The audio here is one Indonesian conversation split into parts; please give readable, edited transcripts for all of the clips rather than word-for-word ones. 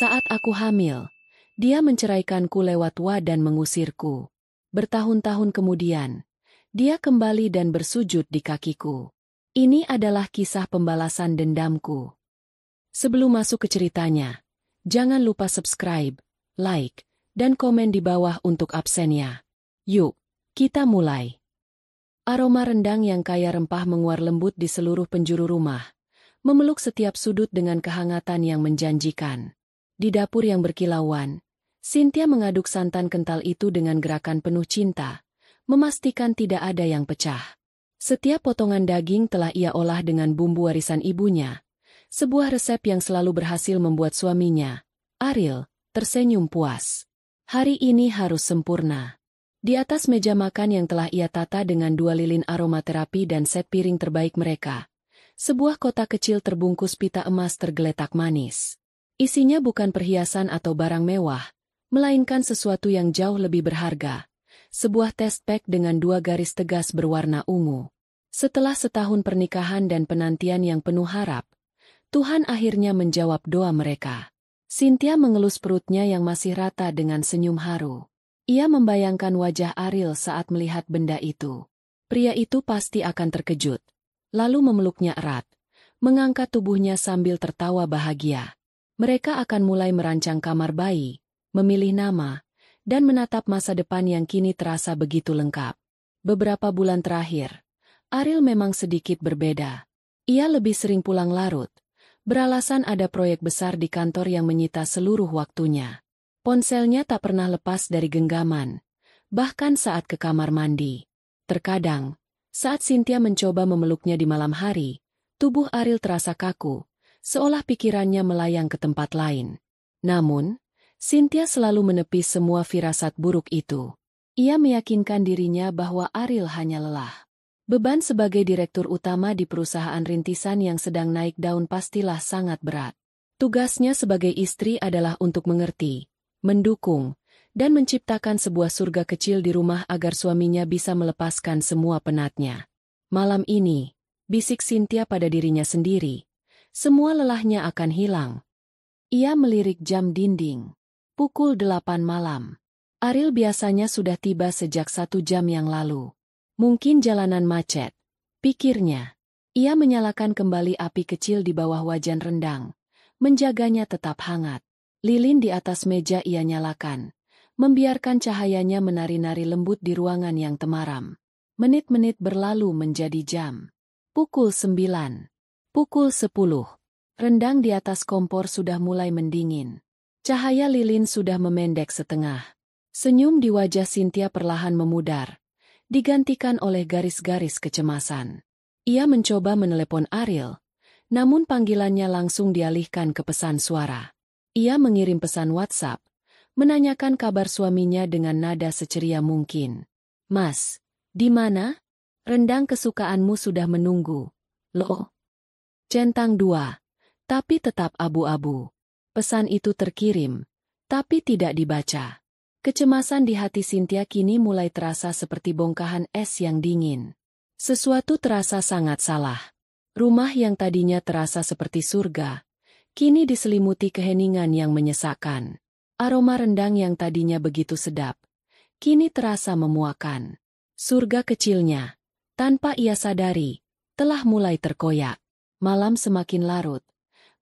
Saat aku hamil, dia menceraikanku lewat dan mengusirku. Bertahun-tahun kemudian, dia kembali dan bersujud di kakiku. Ini adalah kisah pembalasan dendamku. Sebelum masuk ke ceritanya, jangan lupa subscribe, like, dan komen di bawah untuk absennya. Yuk, kita mulai. Aroma rendang yang kaya rempah menguar lembut di seluruh penjuru rumah, memeluk setiap sudut dengan kehangatan yang menjanjikan. Di dapur yang berkilauan, Cynthia mengaduk santan kental itu dengan gerakan penuh cinta, memastikan tidak ada yang pecah. Setiap potongan daging telah ia olah dengan bumbu warisan ibunya, sebuah resep yang selalu berhasil membuat suaminya, Ariel, tersenyum puas. Hari ini harus sempurna. Di atas meja makan yang telah ia tata dengan 2 lilin aromaterapi dan set piring terbaik mereka, sebuah kotak kecil terbungkus pita emas tergeletak manis. Isinya bukan perhiasan atau barang mewah, melainkan sesuatu yang jauh lebih berharga. Sebuah test pack dengan 2 garis tegas berwarna ungu. Setelah setahun pernikahan dan penantian yang penuh harap, Tuhan akhirnya menjawab doa mereka. Cynthia mengelus perutnya yang masih rata dengan senyum haru. Ia membayangkan wajah Ariel saat melihat benda itu. Pria itu pasti akan terkejut, lalu memeluknya erat, mengangkat tubuhnya sambil tertawa bahagia. Mereka akan mulai merancang kamar bayi, memilih nama, dan menatap masa depan yang kini terasa begitu lengkap. Beberapa bulan terakhir, Ariel memang sedikit berbeda. Ia lebih sering pulang larut, beralasan ada proyek besar di kantor yang menyita seluruh waktunya. Ponselnya tak pernah lepas dari genggaman, bahkan saat ke kamar mandi. Terkadang, saat Cynthia mencoba memeluknya di malam hari, tubuh Ariel terasa kaku, seolah pikirannya melayang ke tempat lain. Namun, Cynthia selalu menepis semua firasat buruk itu. Ia meyakinkan dirinya bahwa Ariel hanya lelah. Beban sebagai direktur utama di perusahaan rintisan yang sedang naik daun pastilah sangat berat. Tugasnya sebagai istri adalah untuk mengerti, mendukung, dan menciptakan sebuah surga kecil di rumah agar suaminya bisa melepaskan semua penatnya. Malam ini, bisik Cynthia pada dirinya sendiri, semua lelahnya akan hilang. Ia melirik jam dinding. Pukul 8 malam. Ariel biasanya sudah tiba sejak 1 jam yang lalu. Mungkin jalanan macet, pikirnya. Ia menyalakan kembali api kecil di bawah wajan rendang, menjaganya tetap hangat. Lilin di atas meja ia nyalakan, membiarkan cahayanya menari-nari lembut di ruangan yang temaram. Menit-menit berlalu menjadi jam. Pukul 9. Pukul 10. Rendang di atas kompor sudah mulai mendingin. Cahaya lilin sudah memendek setengah. Senyum di wajah Cynthia perlahan memudar, digantikan oleh garis-garis kecemasan. Ia mencoba menelepon Ariel, namun panggilannya langsung dialihkan ke pesan suara. Ia mengirim pesan WhatsApp, menanyakan kabar suaminya dengan nada seceria mungkin. "Mas, di mana? Rendang kesukaanmu sudah menunggu." "Loh?" Centang 2, tapi tetap abu-abu. Pesan itu terkirim, tapi tidak dibaca. Kecemasan di hati Cynthia kini mulai terasa seperti bongkahan es yang dingin. Sesuatu terasa sangat salah. Rumah yang tadinya terasa seperti surga, kini diselimuti keheningan yang menyesakkan. Aroma rendang yang tadinya begitu sedap, kini terasa memuakan. Surga kecilnya, tanpa ia sadari, telah mulai terkoyak. Malam semakin larut,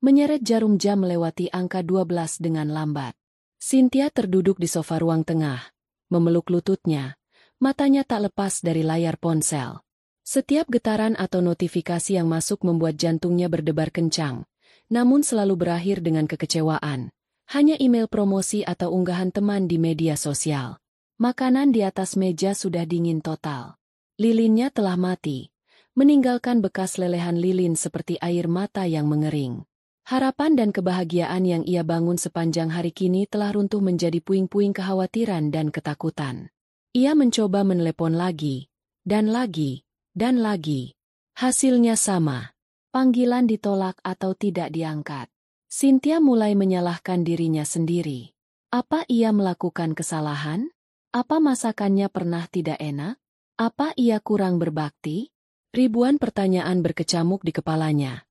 menyeret jarum jam melewati angka 12 dengan lambat. Cynthia terduduk di sofa ruang tengah, memeluk lututnya, matanya tak lepas dari layar ponsel. Setiap getaran atau notifikasi yang masuk membuat jantungnya berdebar kencang, namun selalu berakhir dengan kekecewaan. Hanya email promosi atau unggahan teman di media sosial. Makanan di atas meja sudah dingin total. Lilinnya telah mati, meninggalkan bekas lelehan lilin seperti air mata yang mengering. Harapan dan kebahagiaan yang ia bangun sepanjang hari kini telah runtuh menjadi puing-puing kekhawatiran dan ketakutan. Ia mencoba menelepon lagi, dan lagi, dan lagi. Hasilnya sama. Panggilan ditolak atau tidak diangkat. Cynthia mulai menyalahkan dirinya sendiri. Apa ia melakukan kesalahan? Apa masakannya pernah tidak enak? Apa ia kurang berbakti? Ribuan pertanyaan berkecamuk di kepalanya.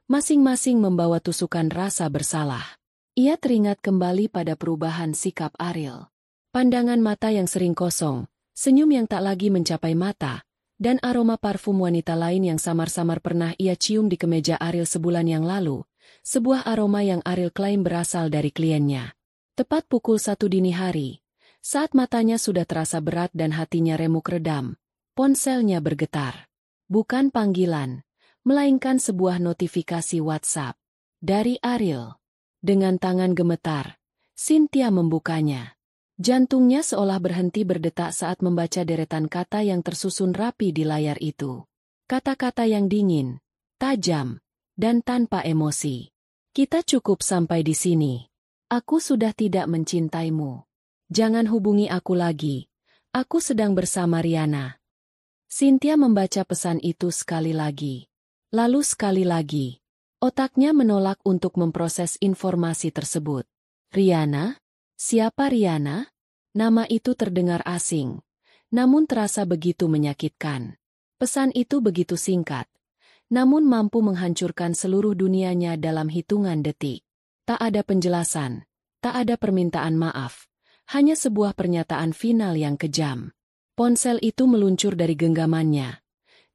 Masing-masing membawa tusukan rasa bersalah. Ia teringat kembali pada perubahan sikap Ariel. Pandangan mata yang sering kosong, senyum yang tak lagi mencapai mata, dan aroma parfum wanita lain yang samar-samar pernah ia cium di kemeja Ariel sebulan yang lalu, sebuah aroma yang Ariel klaim berasal dari kliennya. Tepat pukul 1 dini hari, saat matanya sudah terasa berat dan hatinya remuk redam, ponselnya bergetar. Bukan panggilan, melainkan sebuah notifikasi WhatsApp dari Ariel. Dengan tangan gemetar, Cynthia membukanya. Jantungnya seolah berhenti berdetak saat membaca deretan kata yang tersusun rapi di layar itu. Kata-kata yang dingin, tajam, dan tanpa emosi. Kita cukup sampai di sini. Aku sudah tidak mencintaimu. Jangan hubungi aku lagi. Aku sedang bersama Riana. Cynthia membaca pesan itu sekali lagi. Lalu sekali lagi. Otaknya menolak untuk memproses informasi tersebut. Riana? Siapa Riana? Nama itu terdengar asing, namun terasa begitu menyakitkan. Pesan itu begitu singkat, namun mampu menghancurkan seluruh dunianya dalam hitungan detik. Tak ada penjelasan, tak ada permintaan maaf, hanya sebuah pernyataan final yang kejam. Ponsel itu meluncur dari genggamannya,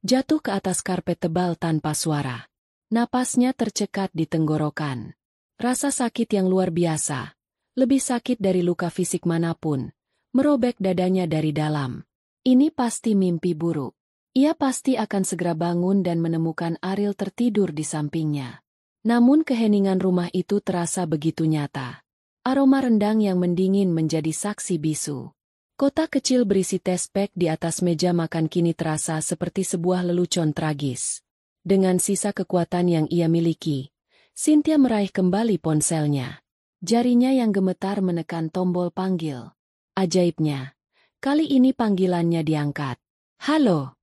jatuh ke atas karpet tebal tanpa suara. Napasnya tercekat di tenggorokan. Rasa sakit yang luar biasa, lebih sakit dari luka fisik manapun, merobek dadanya dari dalam. Ini pasti mimpi buruk. Ia pasti akan segera bangun dan menemukan Ariel tertidur di sampingnya. Namun keheningan rumah itu terasa begitu nyata. Aroma rendang yang mendingin menjadi saksi bisu. Kotak kecil berisi tespek di atas meja makan kini terasa seperti sebuah lelucon tragis. Dengan sisa kekuatan yang ia miliki, Cynthia meraih kembali ponselnya. Jarinya yang gemetar menekan tombol panggil. Ajaibnya, kali ini panggilannya diangkat. Halo.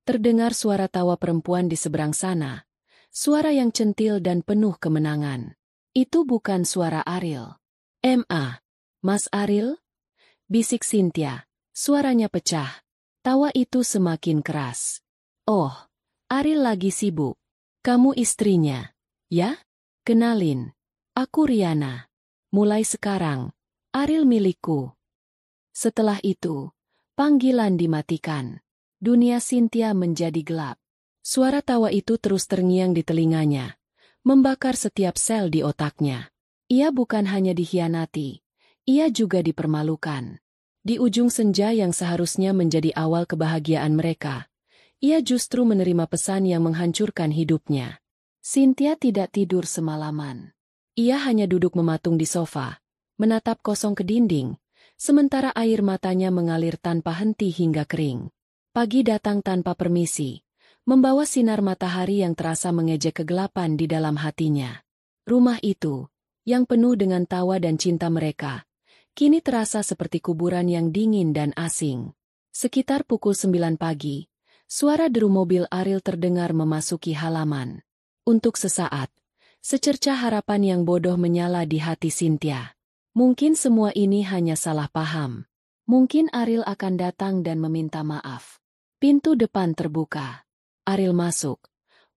Terdengar suara tawa perempuan di seberang sana. Suara yang centil dan penuh kemenangan. Itu bukan suara Ariel. "Ma, Mas Ariel?" bisik Cynthia. Suaranya pecah. Tawa itu semakin keras. "Oh, Ariel lagi sibuk. Kamu istrinya, ya? Kenalin, aku Riana. Mulai sekarang, Ariel milikku." Setelah itu, panggilan dimatikan. Dunia Cynthia menjadi gelap. Suara tawa itu terus terngiang di telinganya, membakar setiap sel di otaknya. Ia bukan hanya dikhianati, ia juga dipermalukan. Di ujung senja yang seharusnya menjadi awal kebahagiaan mereka, ia justru menerima pesan yang menghancurkan hidupnya. Cynthia tidak tidur semalaman. Ia hanya duduk mematung di sofa, menatap kosong ke dinding, sementara air matanya mengalir tanpa henti hingga kering. Pagi datang tanpa permisi, membawa sinar matahari yang terasa mengejek kegelapan di dalam hatinya. Rumah itu, yang penuh dengan tawa dan cinta mereka, kini terasa seperti kuburan yang dingin dan asing. Sekitar pukul 9 pagi, suara deru mobil Ariel terdengar memasuki halaman. Untuk sesaat, secercah harapan yang bodoh menyala di hati Cynthia. Mungkin semua ini hanya salah paham. Mungkin Ariel akan datang dan meminta maaf. Pintu depan terbuka. Ariel masuk.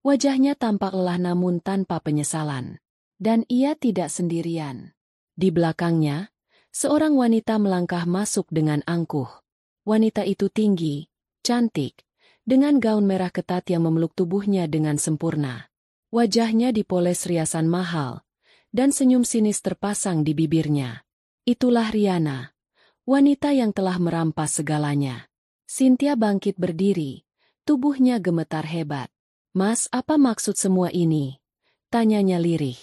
Wajahnya tampak lelah namun tanpa penyesalan. Dan ia tidak sendirian. Di belakangnya, seorang wanita melangkah masuk dengan angkuh. Wanita itu tinggi, cantik, dengan gaun merah ketat yang memeluk tubuhnya dengan sempurna. Wajahnya dipoles riasan mahal, dan senyum sinis terpasang di bibirnya. Itulah Riana, wanita yang telah merampas segalanya. Cynthia bangkit berdiri, tubuhnya gemetar hebat. "Mas, apa maksud semua ini?" tanyanya lirih.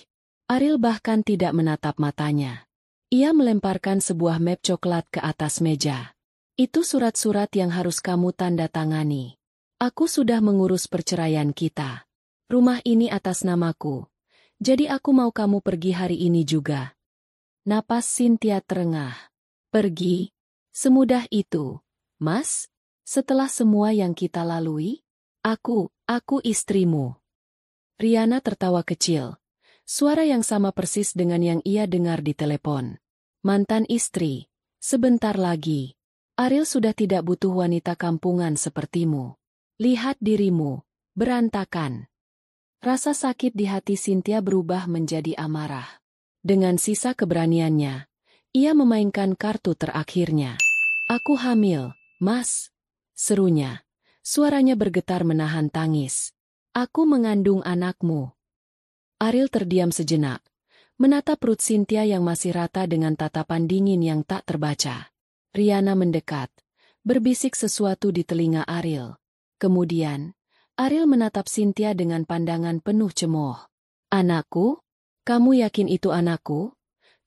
Ariel bahkan tidak menatap matanya. Ia melemparkan sebuah map coklat ke atas meja. "Itu surat-surat yang harus kamu tanda tangani. Aku sudah mengurus perceraian kita. Rumah ini atas namaku. Jadi aku mau kamu pergi hari ini juga." Napas Cynthia terengah. "Pergi? Semudah itu, Mas? Setelah semua yang kita lalui? Aku istrimu." Riana tertawa kecil. Suara yang sama persis dengan yang ia dengar di telepon. "Mantan istri, sebentar lagi. Ariel sudah tidak butuh wanita kampungan sepertimu. Lihat dirimu, berantakan." Rasa sakit di hati Cynthia berubah menjadi amarah. Dengan sisa keberaniannya, ia memainkan kartu terakhirnya. "Aku hamil, Mas," serunya. Suaranya bergetar menahan tangis. "Aku mengandung anakmu." Ariel terdiam sejenak, menatap perut Cynthia yang masih rata dengan tatapan dingin yang tak terbaca. Riana mendekat, berbisik sesuatu di telinga Ariel. Kemudian, Ariel menatap Cynthia dengan pandangan penuh cemooh. "Anakku? Kamu yakin itu anakku?"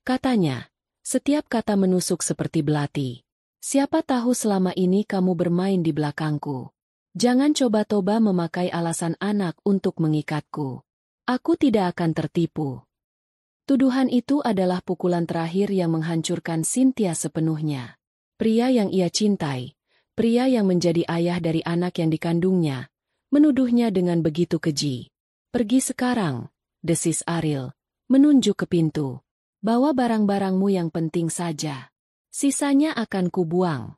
katanya. Setiap kata menusuk seperti belati. "Siapa tahu selama ini kamu bermain di belakangku. Jangan coba-coba memakai alasan anak untuk mengikatku. Aku tidak akan tertipu." Tuduhan itu adalah pukulan terakhir yang menghancurkan Cynthia sepenuhnya. Pria yang ia cintai, pria yang menjadi ayah dari anak yang dikandungnya, menuduhnya dengan begitu keji. "Pergi sekarang," desis Ariel, menunjuk ke pintu. "Bawa barang-barangmu yang penting saja. Sisanya akan kubuang."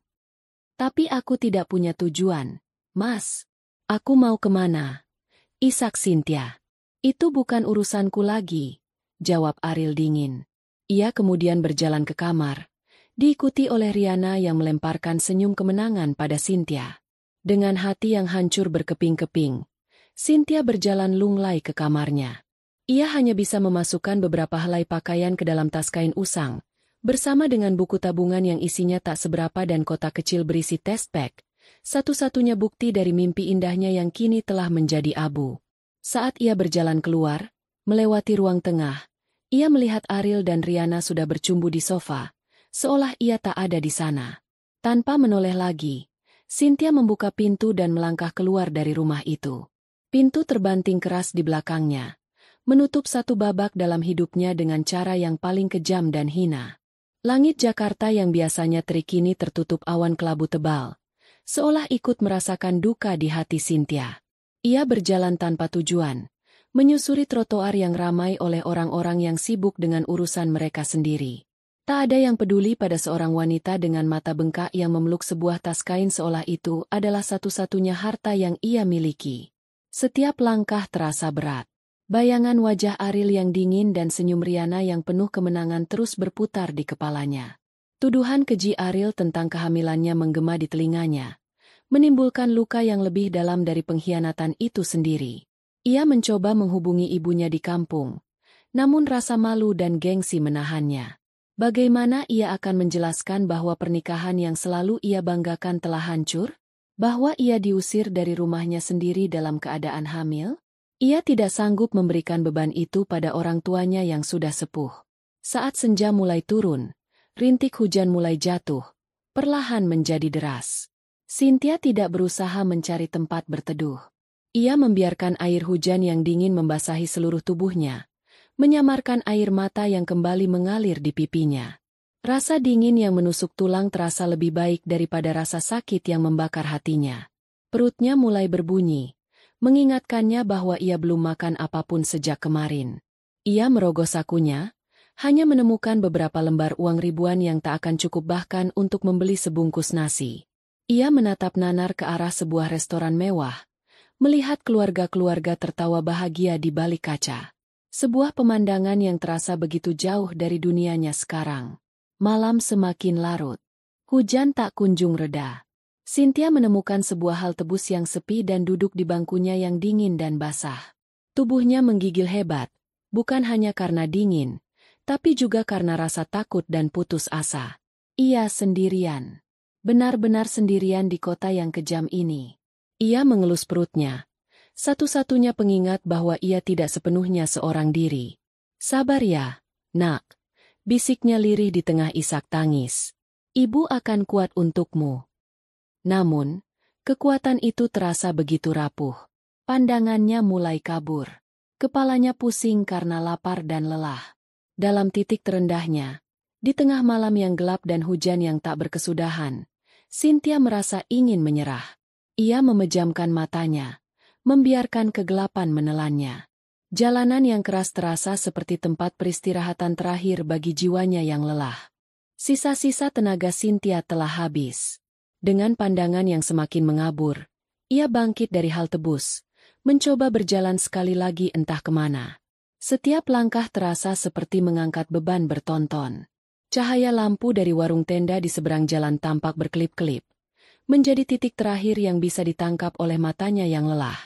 "Tapi aku tidak punya tujuan, Mas. Aku mau kemana?" "Isak Cynthia." "Itu bukan urusanku lagi," jawab Ariel dingin. Ia kemudian berjalan ke kamar, diikuti oleh Riana yang melemparkan senyum kemenangan pada Cynthia. Dengan hati yang hancur berkeping-keping, Cynthia berjalan lunglai ke kamarnya. Ia hanya bisa memasukkan beberapa helai pakaian ke dalam tas kain usang, bersama dengan buku tabungan yang isinya tak seberapa dan kotak kecil berisi test pack, satu-satunya bukti dari mimpi indahnya yang kini telah menjadi abu. Saat ia berjalan keluar, melewati ruang tengah, ia melihat Ariel dan Riana sudah bercumbu di sofa, seolah ia tak ada di sana. Tanpa menoleh lagi, Cynthia membuka pintu dan melangkah keluar dari rumah itu. Pintu terbanting keras di belakangnya, menutup satu babak dalam hidupnya dengan cara yang paling kejam dan hina. Langit Jakarta yang biasanya terik kini tertutup awan kelabu tebal, seolah ikut merasakan duka di hati Cynthia. Ia berjalan tanpa tujuan, menyusuri trotoar yang ramai oleh orang-orang yang sibuk dengan urusan mereka sendiri. Tak ada yang peduli pada seorang wanita dengan mata bengkak yang memeluk sebuah tas kain seolah itu adalah satu-satunya harta yang ia miliki. Setiap langkah terasa berat. Bayangan wajah Ariel yang dingin dan senyum Riana yang penuh kemenangan terus berputar di kepalanya. Tuduhan keji Ariel tentang kehamilannya menggema di telinganya, menimbulkan luka yang lebih dalam dari pengkhianatan itu sendiri. Ia mencoba menghubungi ibunya di kampung, namun rasa malu dan gengsi menahannya. Bagaimana ia akan menjelaskan bahwa pernikahan yang selalu ia banggakan telah hancur? Bahwa ia diusir dari rumahnya sendiri dalam keadaan hamil? Ia tidak sanggup memberikan beban itu pada orang tuanya yang sudah sepuh. Saat senja mulai turun, rintik hujan mulai jatuh, perlahan menjadi deras. Cynthia tidak berusaha mencari tempat berteduh. Ia membiarkan air hujan yang dingin membasahi seluruh tubuhnya, menyamarkan air mata yang kembali mengalir di pipinya. Rasa dingin yang menusuk tulang terasa lebih baik daripada rasa sakit yang membakar hatinya. Perutnya mulai berbunyi, mengingatkannya bahwa ia belum makan apapun sejak kemarin. Ia merogoh sakunya, hanya menemukan beberapa lembar uang ribuan yang tak akan cukup bahkan untuk membeli sebungkus nasi. Ia menatap nanar ke arah sebuah restoran mewah, melihat keluarga-keluarga tertawa bahagia di balik kaca. Sebuah pemandangan yang terasa begitu jauh dari dunianya sekarang. Malam semakin larut. Hujan tak kunjung reda. Cynthia menemukan sebuah hal tebus yang sepi dan duduk di bangkunya yang dingin dan basah. Tubuhnya menggigil hebat, bukan hanya karena dingin, tapi juga karena rasa takut dan putus asa. Ia sendirian. Benar-benar sendirian di kota yang kejam ini. Ia mengelus perutnya. Satu-satunya pengingat bahwa ia tidak sepenuhnya seorang diri. "Sabar ya, nak," bisiknya lirih di tengah isak tangis. "Ibu akan kuat untukmu." Namun, kekuatan itu terasa begitu rapuh. Pandangannya mulai kabur. Kepalanya pusing karena lapar dan lelah. Dalam titik terendahnya, di tengah malam yang gelap dan hujan yang tak berkesudahan, Cynthia merasa ingin menyerah. Ia memejamkan matanya, membiarkan kegelapan menelannya. Jalanan yang keras terasa seperti tempat peristirahatan terakhir bagi jiwanya yang lelah. Sisa-sisa tenaga Cynthia telah habis. Dengan pandangan yang semakin mengabur, ia bangkit dari hal tebus, mencoba berjalan sekali lagi entah kemana. Setiap langkah terasa seperti mengangkat beban bertonton. Cahaya lampu dari warung tenda di seberang jalan tampak berkelip-kelip, menjadi titik terakhir yang bisa ditangkap oleh matanya yang lelah.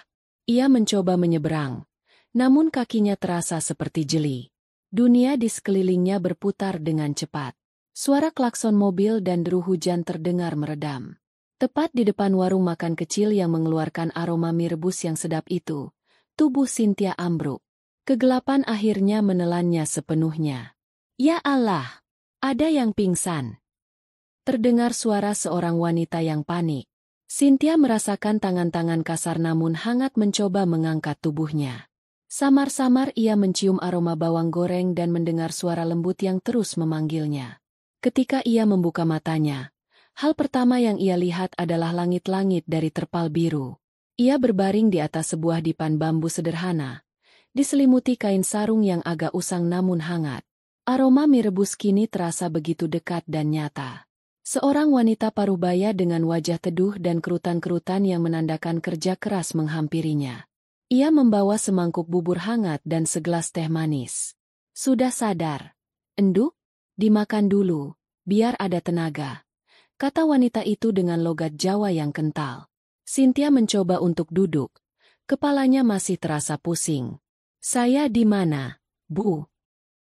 Ia mencoba menyeberang, namun kakinya terasa seperti jeli. Dunia di sekelilingnya berputar dengan cepat. Suara klakson mobil dan deru hujan terdengar meredam. Tepat di depan warung makan kecil yang mengeluarkan aroma mie rebus yang sedap itu, tubuh Cynthia ambruk. Kegelapan akhirnya menelannya sepenuhnya. Ya Allah! Ada yang pingsan. Terdengar suara seorang wanita yang panik. Cynthia merasakan tangan-tangan kasar namun hangat mencoba mengangkat tubuhnya. Samar-samar ia mencium aroma bawang goreng dan mendengar suara lembut yang terus memanggilnya. Ketika ia membuka matanya, hal pertama yang ia lihat adalah langit-langit dari terpal biru. Ia berbaring di atas sebuah dipan bambu sederhana, diselimuti kain sarung yang agak usang namun hangat. Aroma mie rebus kini terasa begitu dekat dan nyata. Seorang wanita parubaya dengan wajah teduh dan kerutan-kerutan yang menandakan kerja keras menghampirinya. Ia membawa semangkuk bubur hangat dan segelas teh manis. Sudah sadar? Enduk? Dimakan dulu, biar ada tenaga, kata wanita itu dengan logat Jawa yang kental. Cynthia mencoba untuk duduk. Kepalanya masih terasa pusing. Saya di mana, Bu?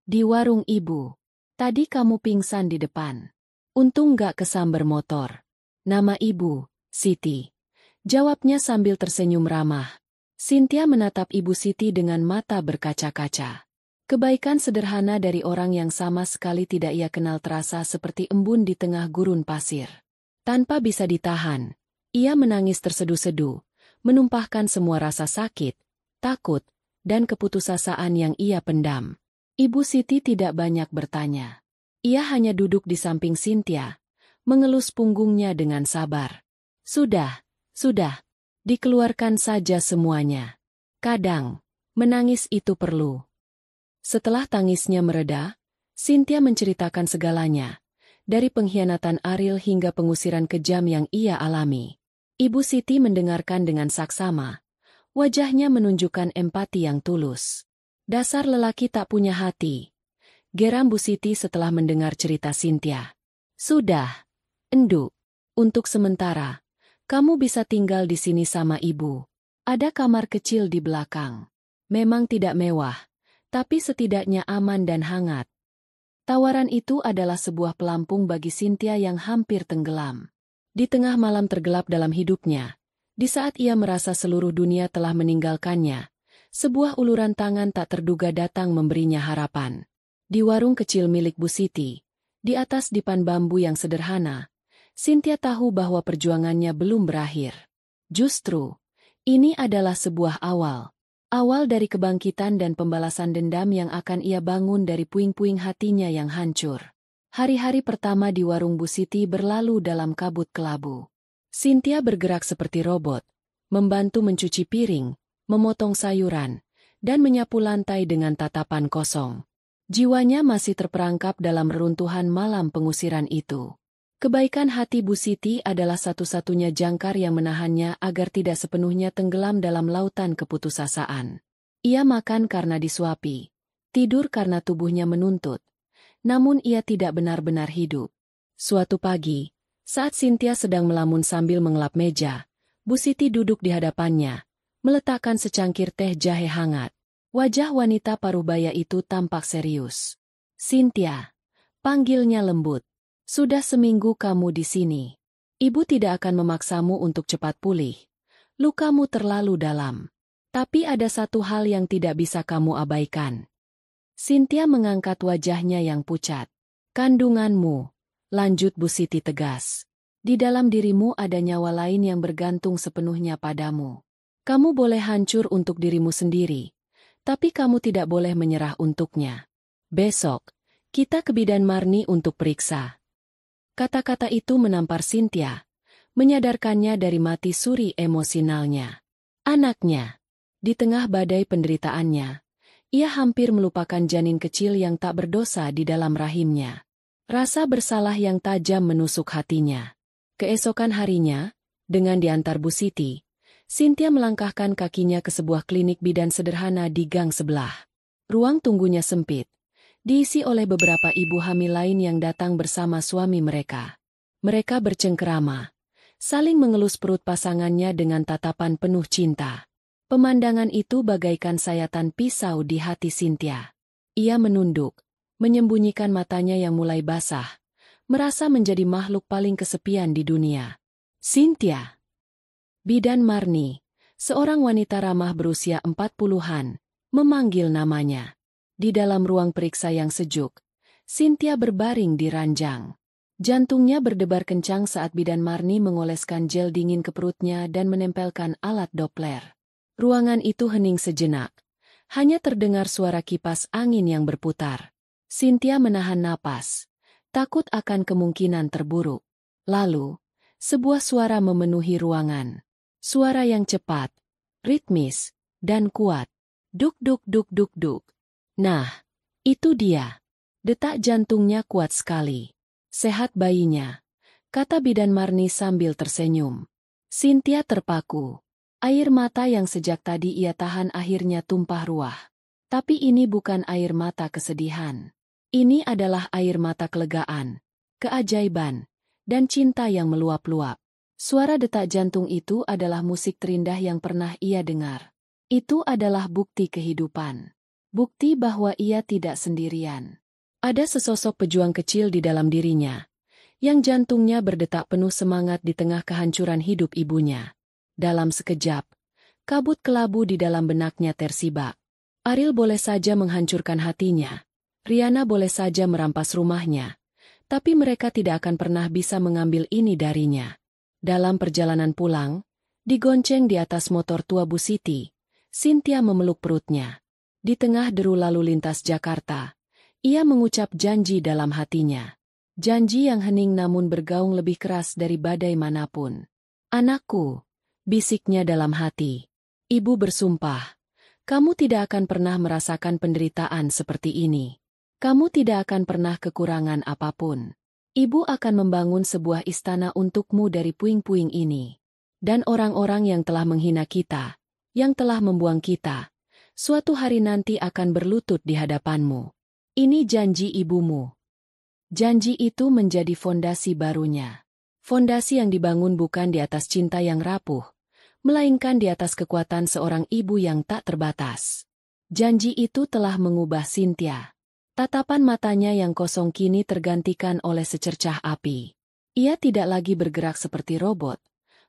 Di warung Ibu. Tadi kamu pingsan di depan. Untung gak kesamber motor. Nama Ibu, Siti. Jawabnya sambil tersenyum ramah. Cynthia menatap Ibu Siti dengan mata berkaca-kaca. Kebaikan sederhana dari orang yang sama sekali tidak ia kenal terasa seperti embun di tengah gurun pasir. Tanpa bisa ditahan, ia menangis terseduh-seduh, menumpahkan semua rasa sakit, takut, dan keputusasaan yang ia pendam. Ibu Siti tidak banyak bertanya. Ia hanya duduk di samping Cynthia, mengelus punggungnya dengan sabar. Sudah, dikeluarkan saja semuanya. Kadang, menangis itu perlu. Setelah tangisnya mereda, Cynthia menceritakan segalanya, dari pengkhianatan Ariel hingga pengusiran kejam yang ia alami. Ibu Siti mendengarkan dengan saksama, wajahnya menunjukkan empati yang tulus. Dasar lelaki tak punya hati, geram Bu Siti setelah mendengar cerita Cynthia. Sudah, Enduk, untuk sementara, kamu bisa tinggal di sini sama ibu. Ada kamar kecil di belakang. Memang tidak mewah, tapi setidaknya aman dan hangat. Tawaran itu adalah sebuah pelampung bagi Cynthia yang hampir tenggelam. Di tengah malam tergelap dalam hidupnya, di saat ia merasa seluruh dunia telah meninggalkannya, sebuah uluran tangan tak terduga datang memberinya harapan. Di warung kecil milik Bu Siti, di atas dipan bambu yang sederhana, Cynthia tahu bahwa perjuangannya belum berakhir. Justru, ini adalah sebuah awal. Awal dari kebangkitan dan pembalasan dendam yang akan ia bangun dari puing-puing hatinya yang hancur. Hari-hari pertama di warung Bu Siti berlalu dalam kabut kelabu. Cynthia bergerak seperti robot, membantu mencuci piring, memotong sayuran, dan menyapu lantai dengan tatapan kosong. Jiwanya masih terperangkap dalam reruntuhan malam pengusiran itu. Kebaikan hati Bu Siti adalah satu-satunya jangkar yang menahannya agar tidak sepenuhnya tenggelam dalam lautan keputusasaan. Ia makan karena disuapi, tidur karena tubuhnya menuntut, namun ia tidak benar-benar hidup. Suatu pagi, saat Cynthia sedang melamun sambil mengelap meja, Bu Siti duduk di hadapannya, meletakkan secangkir teh jahe hangat. Wajah wanita parubaya itu tampak serius. Cynthia, panggilnya lembut. Sudah seminggu kamu di sini. Ibu tidak akan memaksamu untuk cepat pulih. Lukamu terlalu dalam. Tapi ada satu hal yang tidak bisa kamu abaikan. Cynthia mengangkat wajahnya yang pucat. Kandunganmu, lanjut Bu Siti tegas. Di dalam dirimu ada nyawa lain yang bergantung sepenuhnya padamu. Kamu boleh hancur untuk dirimu sendiri, tapi kamu tidak boleh menyerah untuknya. Besok, kita ke Bidan Marni untuk periksa. Kata-kata itu menampar Cynthia, menyadarkannya dari mati suri emosionalnya. Anaknya. Di tengah badai penderitaannya, ia hampir melupakan janin kecil yang tak berdosa di dalam rahimnya. Rasa bersalah yang tajam menusuk hatinya. Keesokan harinya, dengan diantar Bu Siti, Cynthia melangkahkan kakinya ke sebuah klinik bidan sederhana di gang sebelah. Ruang tunggunya sempit, diisi oleh beberapa ibu hamil lain yang datang bersama suami mereka. Mereka bercengkerama, saling mengelus perut pasangannya dengan tatapan penuh cinta. Pemandangan itu bagaikan sayatan pisau di hati Cynthia. Ia menunduk, menyembunyikan matanya yang mulai basah, merasa menjadi makhluk paling kesepian di dunia. Cynthia. Bidan Marni, seorang wanita ramah berusia 40-an, memanggil namanya. Di dalam ruang periksa yang sejuk, Cynthia berbaring di ranjang. Jantungnya berdebar kencang saat Bidan Marni mengoleskan gel dingin ke perutnya dan menempelkan alat Doppler. Ruangan itu hening sejenak. Hanya terdengar suara kipas angin yang berputar. Cynthia menahan napas, takut akan kemungkinan terburuk. Lalu, sebuah suara memenuhi ruangan. Suara yang cepat, ritmis, dan kuat. Duk duk duk duk duk. Nah, itu dia. Detak jantungnya kuat sekali. Sehat bayinya, kata Bidan Marni sambil tersenyum. Cynthia terpaku. Air mata yang sejak tadi ia tahan akhirnya tumpah ruah. Tapi ini bukan air mata kesedihan. Ini adalah air mata kelegaan, keajaiban, dan cinta yang meluap-luap. Suara detak jantung itu adalah musik terindah yang pernah ia dengar. Itu adalah bukti kehidupan. Bukti bahwa ia tidak sendirian. Ada sesosok pejuang kecil di dalam dirinya, yang jantungnya berdetak penuh semangat di tengah kehancuran hidup ibunya. Dalam sekejap, kabut kelabu di dalam benaknya tersibak. Ariel boleh saja menghancurkan hatinya. Riana boleh saja merampas rumahnya. Tapi mereka tidak akan pernah bisa mengambil ini darinya. Dalam perjalanan pulang, digonceng di atas motor tua Bu Siti, Cynthia memeluk perutnya. Di tengah deru lalu lintas Jakarta, ia mengucap janji dalam hatinya. Janji yang hening namun bergaung lebih keras dari badai manapun. Anakku, bisiknya dalam hati. Ibu bersumpah, kamu tidak akan pernah merasakan penderitaan seperti ini. Kamu tidak akan pernah kekurangan apapun. Ibu akan membangun sebuah istana untukmu dari puing-puing ini. Dan orang-orang yang telah menghina kita, yang telah membuang kita, suatu hari nanti akan berlutut di hadapanmu. Ini janji ibumu. Janji itu menjadi fondasi barunya. Fondasi yang dibangun bukan di atas cinta yang rapuh, melainkan di atas kekuatan seorang ibu yang tak terbatas. Janji itu telah mengubah Cynthia. Tatapan matanya yang kosong kini tergantikan oleh secercah api. Ia tidak lagi bergerak seperti robot,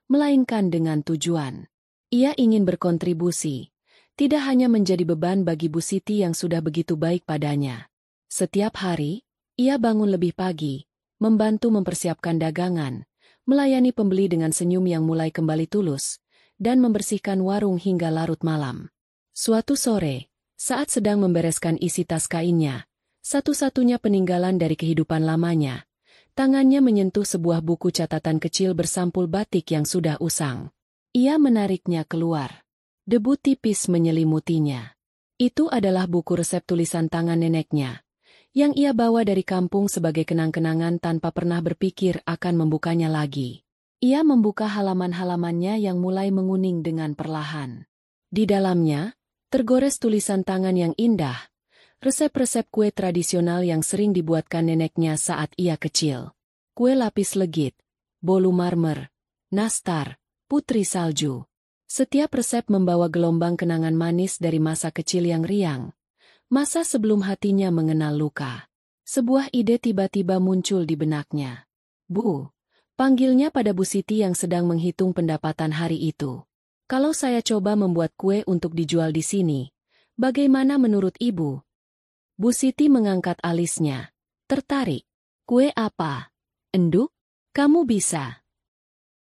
melainkan dengan tujuan. Ia ingin berkontribusi, tidak hanya menjadi beban bagi Bu Siti yang sudah begitu baik padanya. Setiap hari, ia bangun lebih pagi, membantu mempersiapkan dagangan, melayani pembeli dengan senyum yang mulai kembali tulus, dan membersihkan warung hingga larut malam. Suatu sore, saat sedang membereskan isi tas kainnya, satu-satunya peninggalan dari kehidupan lamanya, tangannya menyentuh sebuah buku catatan kecil bersampul batik yang sudah usang. Ia menariknya keluar. Debu tipis menyelimutinya. Itu adalah buku resep tulisan tangan neneknya, yang ia bawa dari kampung sebagai kenang-kenangan tanpa pernah berpikir akan membukanya lagi. Ia membuka halaman-halamannya yang mulai menguning dengan perlahan. Di dalamnya, tergores tulisan tangan yang indah, resep-resep kue tradisional yang sering dibuatkan neneknya saat ia kecil. Kue lapis legit, bolu marmer, nastar, putri salju. Setiap resep membawa gelombang kenangan manis dari masa kecil yang riang. Masa sebelum hatinya mengenal luka. Sebuah ide tiba-tiba muncul di benaknya. Bu, panggilnya pada Bu Siti yang sedang menghitung pendapatan hari itu. Kalau saya coba membuat kue untuk dijual di sini, bagaimana menurut Ibu? Bu Siti mengangkat alisnya. Tertarik. Kue apa? Enduk? Kamu bisa.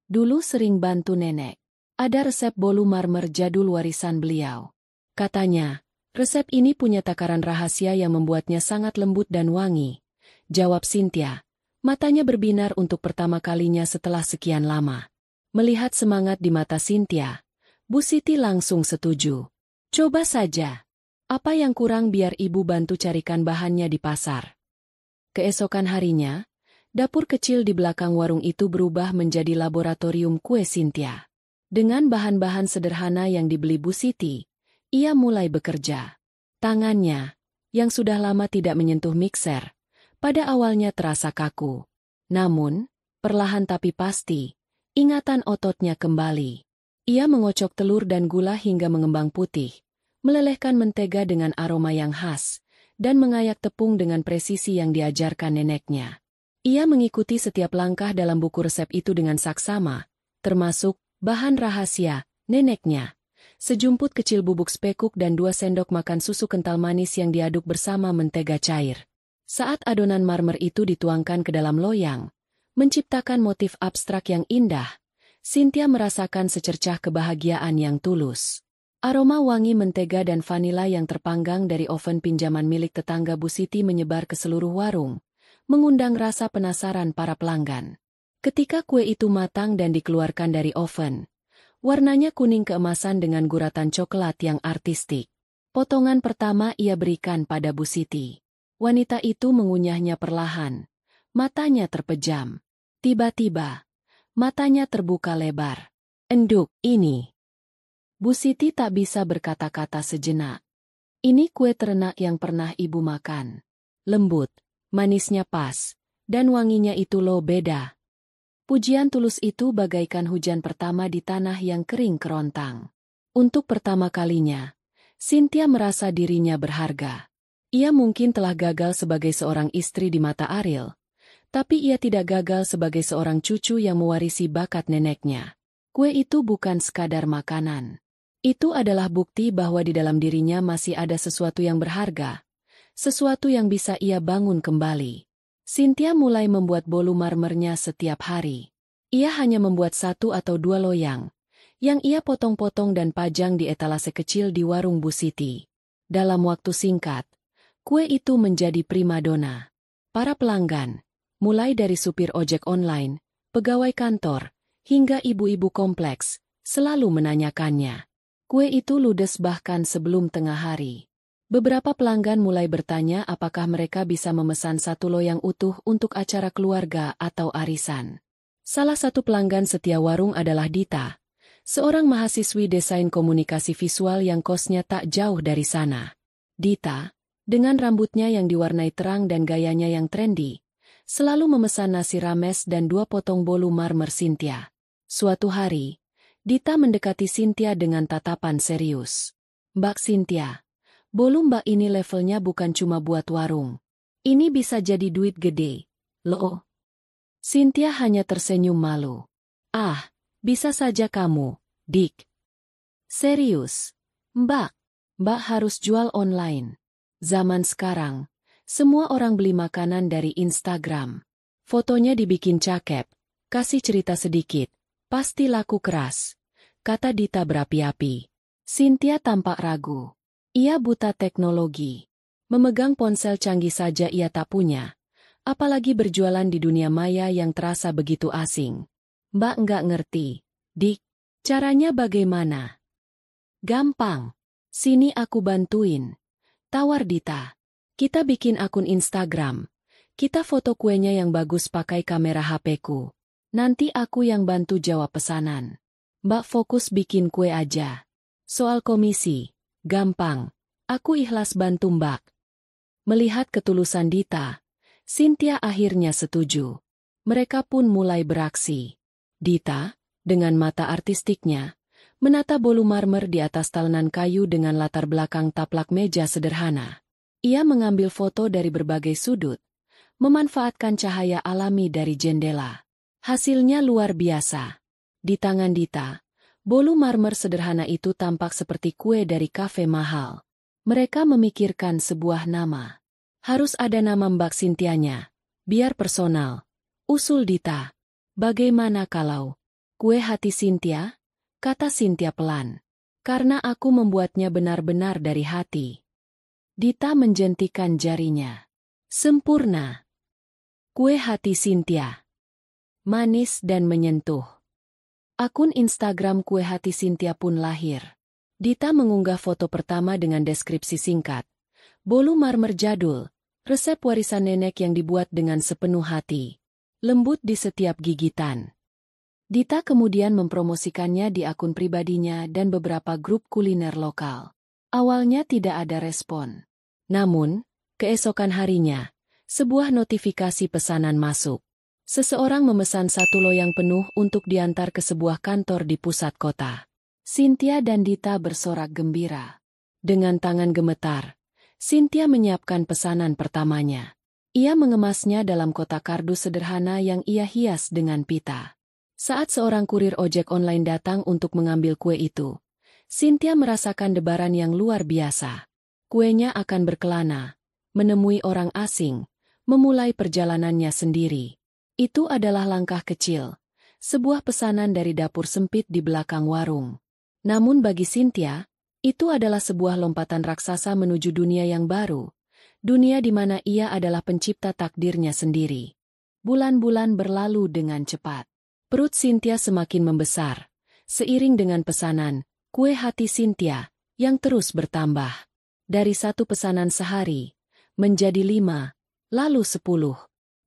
Dulu sering bantu nenek. Ada resep bolu marmer jadul warisan beliau. Katanya, resep ini punya takaran rahasia yang membuatnya sangat lembut dan wangi. Jawab Cynthia. Matanya berbinar untuk pertama kalinya setelah sekian lama. Melihat semangat di mata Cynthia, Bu Siti langsung setuju. Coba saja. Apa yang kurang biar Ibu bantu carikan bahannya di pasar. Keesokan harinya, dapur kecil di belakang warung itu berubah menjadi laboratorium kue Cynthia. Dengan bahan-bahan sederhana yang dibeli Bu Siti, ia mulai bekerja. Tangannya, yang sudah lama tidak menyentuh mixer, pada awalnya terasa kaku. Namun, perlahan tapi pasti, ingatan ototnya kembali. Ia mengocok telur dan gula hingga mengembang putih, melelehkan mentega dengan aroma yang khas, dan mengayak tepung dengan presisi yang diajarkan neneknya. Ia mengikuti setiap langkah dalam buku resep itu dengan saksama, termasuk bahan rahasia, neneknya. Sejumput kecil bubuk spekuk dan 2 sendok makan susu kental manis yang diaduk bersama mentega cair. Saat adonan marmer itu dituangkan ke dalam loyang, menciptakan motif abstrak yang indah, Cynthia merasakan secercah kebahagiaan yang tulus. Aroma wangi mentega dan vanila yang terpanggang dari oven pinjaman milik tetangga Bu Siti menyebar ke seluruh warung, mengundang rasa penasaran para pelanggan. Ketika kue itu matang dan dikeluarkan dari oven, warnanya kuning keemasan dengan guratan coklat yang artistik. Potongan pertama ia berikan pada Bu Siti. Wanita itu mengunyahnya perlahan. Matanya terpejam. Tiba-tiba, matanya terbuka lebar. Enduk, ini. Bu Siti tak bisa berkata-kata sejenak. Ini kue terenak yang pernah ibu makan. Lembut, manisnya pas, dan wanginya itu loh beda. Pujian tulus itu bagaikan hujan pertama di tanah yang kering kerontang. Untuk pertama kalinya, Cynthia merasa dirinya berharga. Ia mungkin telah gagal sebagai seorang istri di mata Ariel, tapi ia tidak gagal sebagai seorang cucu yang mewarisi bakat neneknya. Kue itu bukan sekadar makanan. Itu adalah bukti bahwa di dalam dirinya masih ada sesuatu yang berharga, sesuatu yang bisa ia bangun kembali. Cynthia mulai membuat bolu marmernya setiap hari. Ia hanya membuat 1 atau 2 loyang, yang ia potong-potong dan pajang di etalase kecil di warung Bu Siti. Dalam waktu singkat, kue itu menjadi primadona. Para pelanggan, mulai dari supir ojek online, pegawai kantor, hingga ibu-ibu kompleks, selalu menanyakannya. Kue itu ludes bahkan sebelum tengah hari. Beberapa pelanggan mulai bertanya apakah mereka bisa memesan 1 loyang utuh untuk acara keluarga atau arisan. Salah satu pelanggan setia warung adalah Dita, seorang mahasiswi desain komunikasi visual yang kosnya tak jauh dari sana. Dita, dengan rambutnya yang diwarnai terang dan gayanya yang trendy, selalu memesan nasi rames dan 2 potong bolu marmer Cynthia. Suatu hari, Dita mendekati Cynthia dengan tatapan serius. "Mbak Cynthia, bolu mbak ini levelnya bukan cuma buat warung. Ini bisa jadi duit gede, loh." Cynthia hanya tersenyum malu. "Ah, bisa saja kamu, Dik." "Serius, Mbak? Mbak harus jual online. Zaman sekarang, semua orang beli makanan dari Instagram. Fotonya dibikin cakep, kasih cerita sedikit, pasti laku keras," kata Dita berapi-api. Cynthia tampak ragu. Ia buta teknologi. Memegang ponsel canggih saja ia tak punya, apalagi berjualan di dunia maya yang terasa begitu asing. "Mbak nggak ngerti, Dik. Caranya bagaimana?" "Gampang. Sini aku bantuin," tawar Dita. "Kita bikin akun Instagram. Kita foto kuenya yang bagus pakai kamera HP-ku. Nanti aku yang bantu jawab pesanan. Mbak fokus bikin kue aja. Soal komisi, gampang. Aku ikhlas bantu Mbak." Melihat ketulusan Dita, Cynthia akhirnya setuju. Mereka pun mulai beraksi. Dita, dengan mata artistiknya, menata bolu marmer di atas talenan kayu dengan latar belakang taplak meja sederhana. Ia mengambil foto dari berbagai sudut, memanfaatkan cahaya alami dari jendela. Hasilnya luar biasa. Di tangan Dita, bolu marmer sederhana itu tampak seperti kue dari kafe mahal. Mereka memikirkan sebuah nama. "Harus ada nama Mbak Cynthianya, biar personal," usul Dita. "Bagaimana kalau kue hati Cynthia?" kata Cynthia pelan. "Karena aku membuatnya benar-benar dari hati." Dita menjentikan jarinya. "Sempurna. Kue hati Cynthia. Manis dan menyentuh." Akun Instagram Kue Hati Cynthia pun lahir. Dita mengunggah foto pertama dengan deskripsi singkat. "Bolu marmer jadul, resep warisan nenek yang dibuat dengan sepenuh hati. Lembut di setiap gigitan." Dita kemudian mempromosikannya di akun pribadinya dan beberapa grup kuliner lokal. Awalnya tidak ada respon. Namun, keesokan harinya, sebuah notifikasi pesanan masuk. Seseorang memesan 1 loyang penuh untuk diantar ke sebuah kantor di pusat kota. Cynthia dan Dita bersorak gembira. Dengan tangan gemetar, Cynthia menyiapkan pesanan pertamanya. Ia mengemasnya dalam kotak kardus sederhana yang ia hias dengan pita. Saat seorang kurir ojek online datang untuk mengambil kue itu, Cynthia merasakan debaran yang luar biasa. Kuenya akan berkelana, menemui orang asing, memulai perjalanannya sendiri. Itu adalah langkah kecil, sebuah pesanan dari dapur sempit di belakang warung. Namun bagi Cynthia, itu adalah sebuah lompatan raksasa menuju dunia yang baru, dunia di mana ia adalah pencipta takdirnya sendiri. Bulan-bulan berlalu dengan cepat. Perut Cynthia semakin membesar, seiring dengan pesanan, kue hati Cynthia, yang terus bertambah. Dari 1 pesanan sehari, menjadi 5, lalu 10.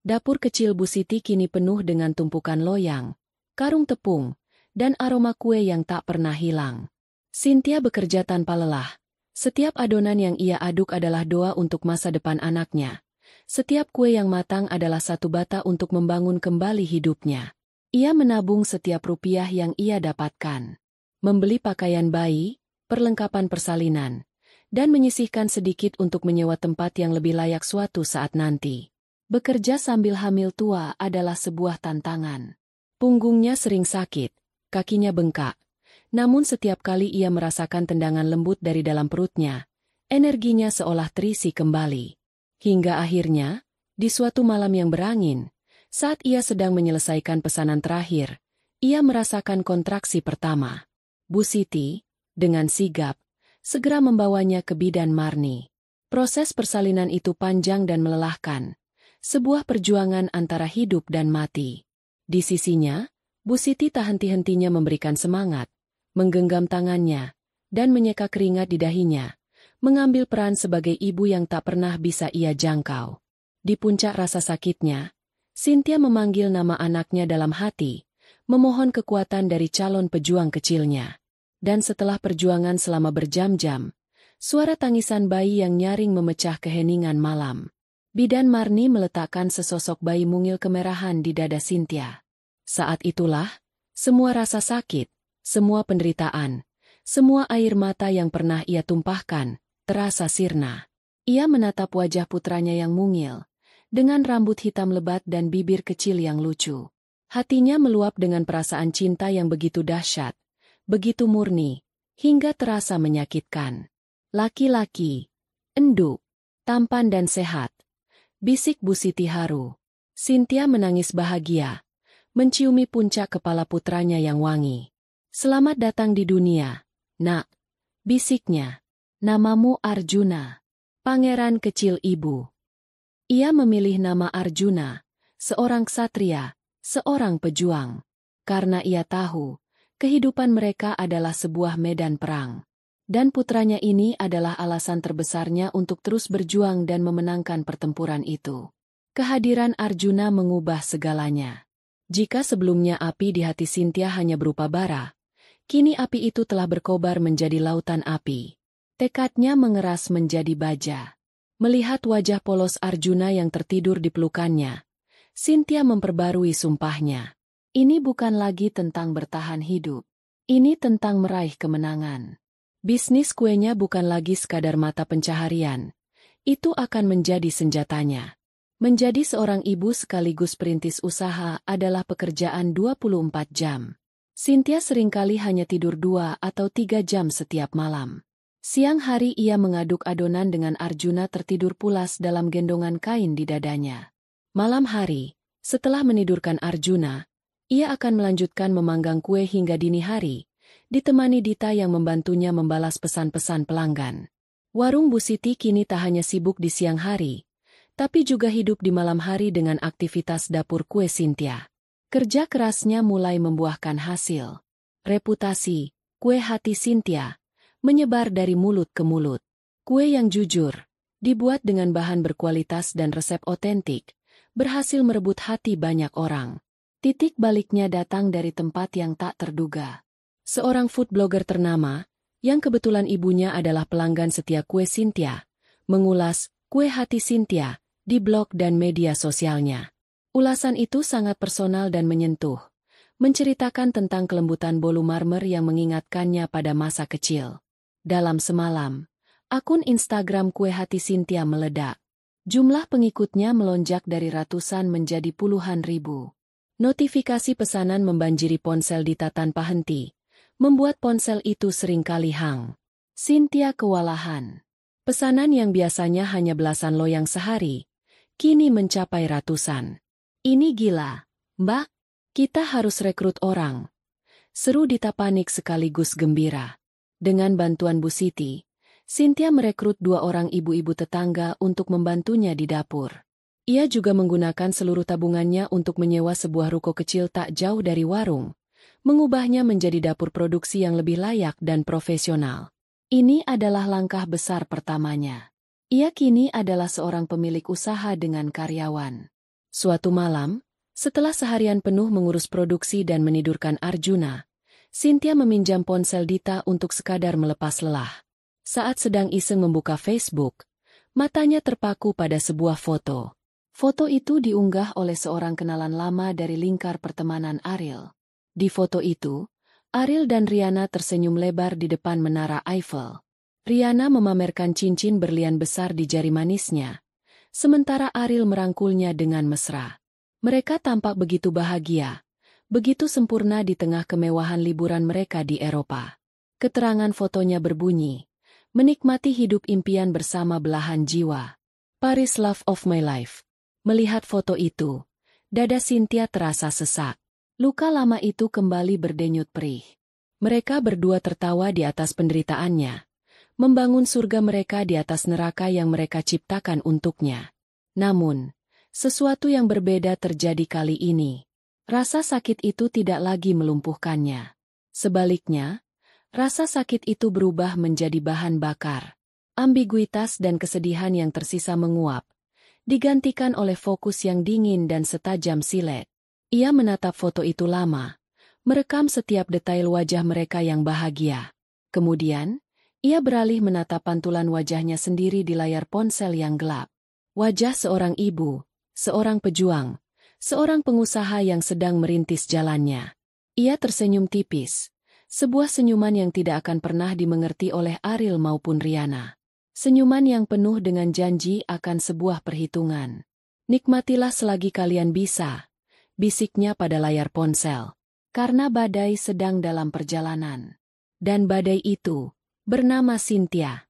Dapur kecil Bu Siti kini penuh dengan tumpukan loyang, karung tepung, dan aroma kue yang tak pernah hilang. Cynthia bekerja tanpa lelah. Setiap adonan yang ia aduk adalah doa untuk masa depan anaknya. Setiap kue yang matang adalah satu bata untuk membangun kembali hidupnya. Ia menabung setiap rupiah yang ia dapatkan. Membeli pakaian bayi, perlengkapan persalinan, dan menyisihkan sedikit untuk menyewa tempat yang lebih layak suatu saat nanti. Bekerja sambil hamil tua adalah sebuah tantangan. Punggungnya sering sakit, kakinya bengkak. Namun setiap kali ia merasakan tendangan lembut dari dalam perutnya, energinya seolah terisi kembali. Hingga akhirnya, di suatu malam yang berangin, saat ia sedang menyelesaikan pesanan terakhir, ia merasakan kontraksi pertama. Bu Siti, dengan sigap, segera membawanya ke bidan Marni. Proses persalinan itu panjang dan melelahkan. Sebuah perjuangan antara hidup dan mati. Di sisinya, Bu Siti tak henti-hentinya memberikan semangat, menggenggam tangannya, dan menyeka keringat di dahinya, mengambil peran sebagai ibu yang tak pernah bisa ia jangkau. Di puncak rasa sakitnya, Cynthia memanggil nama anaknya dalam hati, memohon kekuatan dari calon pejuang kecilnya. Dan setelah perjuangan selama berjam-jam, suara tangisan bayi yang nyaring memecah keheningan malam. Bidan Marni meletakkan sesosok bayi mungil kemerahan di dada Cynthia. Saat itulah, semua rasa sakit, semua penderitaan, semua air mata yang pernah ia tumpahkan, terasa sirna. Ia menatap wajah putranya yang mungil, dengan rambut hitam lebat dan bibir kecil yang lucu. Hatinya meluap dengan perasaan cinta yang begitu dahsyat, begitu murni, hingga terasa menyakitkan. Laki-laki, enduk, tampan dan sehat. Bisik Bu Siti haru. Cynthia menangis bahagia, menciumi puncak kepala putranya yang wangi. Selamat datang di dunia, nak. Bisiknya. Namamu Arjuna. Pangeran kecil ibu. Ia memilih nama Arjuna, seorang ksatria, seorang pejuang. Karena ia tahu, kehidupan mereka adalah sebuah medan perang. Dan putranya ini adalah alasan terbesarnya untuk terus berjuang dan memenangkan pertempuran itu. Kehadiran Arjuna mengubah segalanya. Jika sebelumnya api di hati Cynthia hanya berupa bara, kini api itu telah berkobar menjadi lautan api. Tekadnya mengeras menjadi baja. Melihat wajah polos Arjuna yang tertidur di pelukannya, Cynthia memperbarui sumpahnya. Ini bukan lagi tentang bertahan hidup. Ini tentang meraih kemenangan. Bisnis kuenya bukan lagi sekadar mata pencaharian. Itu akan menjadi senjatanya. Menjadi seorang ibu sekaligus perintis usaha adalah pekerjaan 24 jam. Cynthia seringkali hanya tidur 2 atau 3 jam setiap malam. Siang hari ia mengaduk adonan dengan Arjuna tertidur pulas dalam gendongan kain di dadanya. Malam hari, setelah menidurkan Arjuna, ia akan melanjutkan memanggang kue hingga dini hari, ditemani Dita yang membantunya membalas pesan-pesan pelanggan. Warung Bu Siti kini tak hanya sibuk di siang hari, tapi juga hidup di malam hari dengan aktivitas dapur kue Cynthia. Kerja kerasnya mulai membuahkan hasil. Reputasi, kue hati Cynthia, menyebar dari mulut ke mulut. Kue yang jujur, dibuat dengan bahan berkualitas dan resep otentik, berhasil merebut hati banyak orang. Titik baliknya datang dari tempat yang tak terduga. Seorang food blogger ternama, yang kebetulan ibunya adalah pelanggan setia kue Cynthia, mengulas kue hati Cynthia di blog dan media sosialnya. Ulasan itu sangat personal dan menyentuh, menceritakan tentang kelembutan bolu marmer yang mengingatkannya pada masa kecil. Dalam semalam, akun Instagram kue hati Cynthia meledak. Jumlah pengikutnya melonjak dari ratusan menjadi puluhan ribu. Notifikasi pesanan membanjiri ponsel Dita tanpa henti, membuat ponsel itu seringkali hang. Cynthia kewalahan. Pesanan yang biasanya hanya belasan loyang sehari, kini mencapai ratusan. Ini gila, Mbak. Kita harus rekrut orang. Seru Dita panik sekaligus gembira. Dengan bantuan Bu Siti, Cynthia merekrut 2 orang ibu-ibu tetangga untuk membantunya di dapur. Ia juga menggunakan seluruh tabungannya untuk menyewa sebuah ruko kecil tak jauh dari warung, mengubahnya menjadi dapur produksi yang lebih layak dan profesional. Ini adalah langkah besar pertamanya. Ia kini adalah seorang pemilik usaha dengan karyawan. Suatu malam, setelah seharian penuh mengurus produksi dan menidurkan Arjuna, Cynthia meminjam ponsel Dita untuk sekadar melepas lelah. Saat sedang iseng membuka Facebook, matanya terpaku pada sebuah foto. Foto itu diunggah oleh seorang kenalan lama dari lingkar pertemanan Ariel. Di foto itu, Ariel dan Rihanna tersenyum lebar di depan menara Eiffel. Rihanna memamerkan cincin berlian besar di jari manisnya, sementara Ariel merangkulnya dengan mesra. Mereka tampak begitu bahagia, begitu sempurna di tengah kemewahan liburan mereka di Eropa. Keterangan fotonya berbunyi, menikmati hidup impian bersama belahan jiwa. Paris Love of My Life. Melihat foto itu, dada Cynthia terasa sesak. Luka lama itu kembali berdenyut perih. Mereka berdua tertawa di atas penderitaannya, membangun surga mereka di atas neraka yang mereka ciptakan untuknya. Namun, sesuatu yang berbeda terjadi kali ini. Rasa sakit itu tidak lagi melumpuhkannya. Sebaliknya, rasa sakit itu berubah menjadi bahan bakar. Ambiguitas dan kesedihan yang tersisa menguap, digantikan oleh fokus yang dingin dan setajam silet. Ia menatap foto itu lama, merekam setiap detail wajah mereka yang bahagia. Kemudian, ia beralih menatap pantulan wajahnya sendiri di layar ponsel yang gelap. Wajah seorang ibu, seorang pejuang, seorang pengusaha yang sedang merintis jalannya. Ia tersenyum tipis, sebuah senyuman yang tidak akan pernah dimengerti oleh Ariel maupun Rihanna. Senyuman yang penuh dengan janji akan sebuah perhitungan. Nikmatilah selagi kalian bisa, bisiknya pada layar ponsel. Karena badai sedang dalam perjalanan. Dan badai itu bernama Cynthia.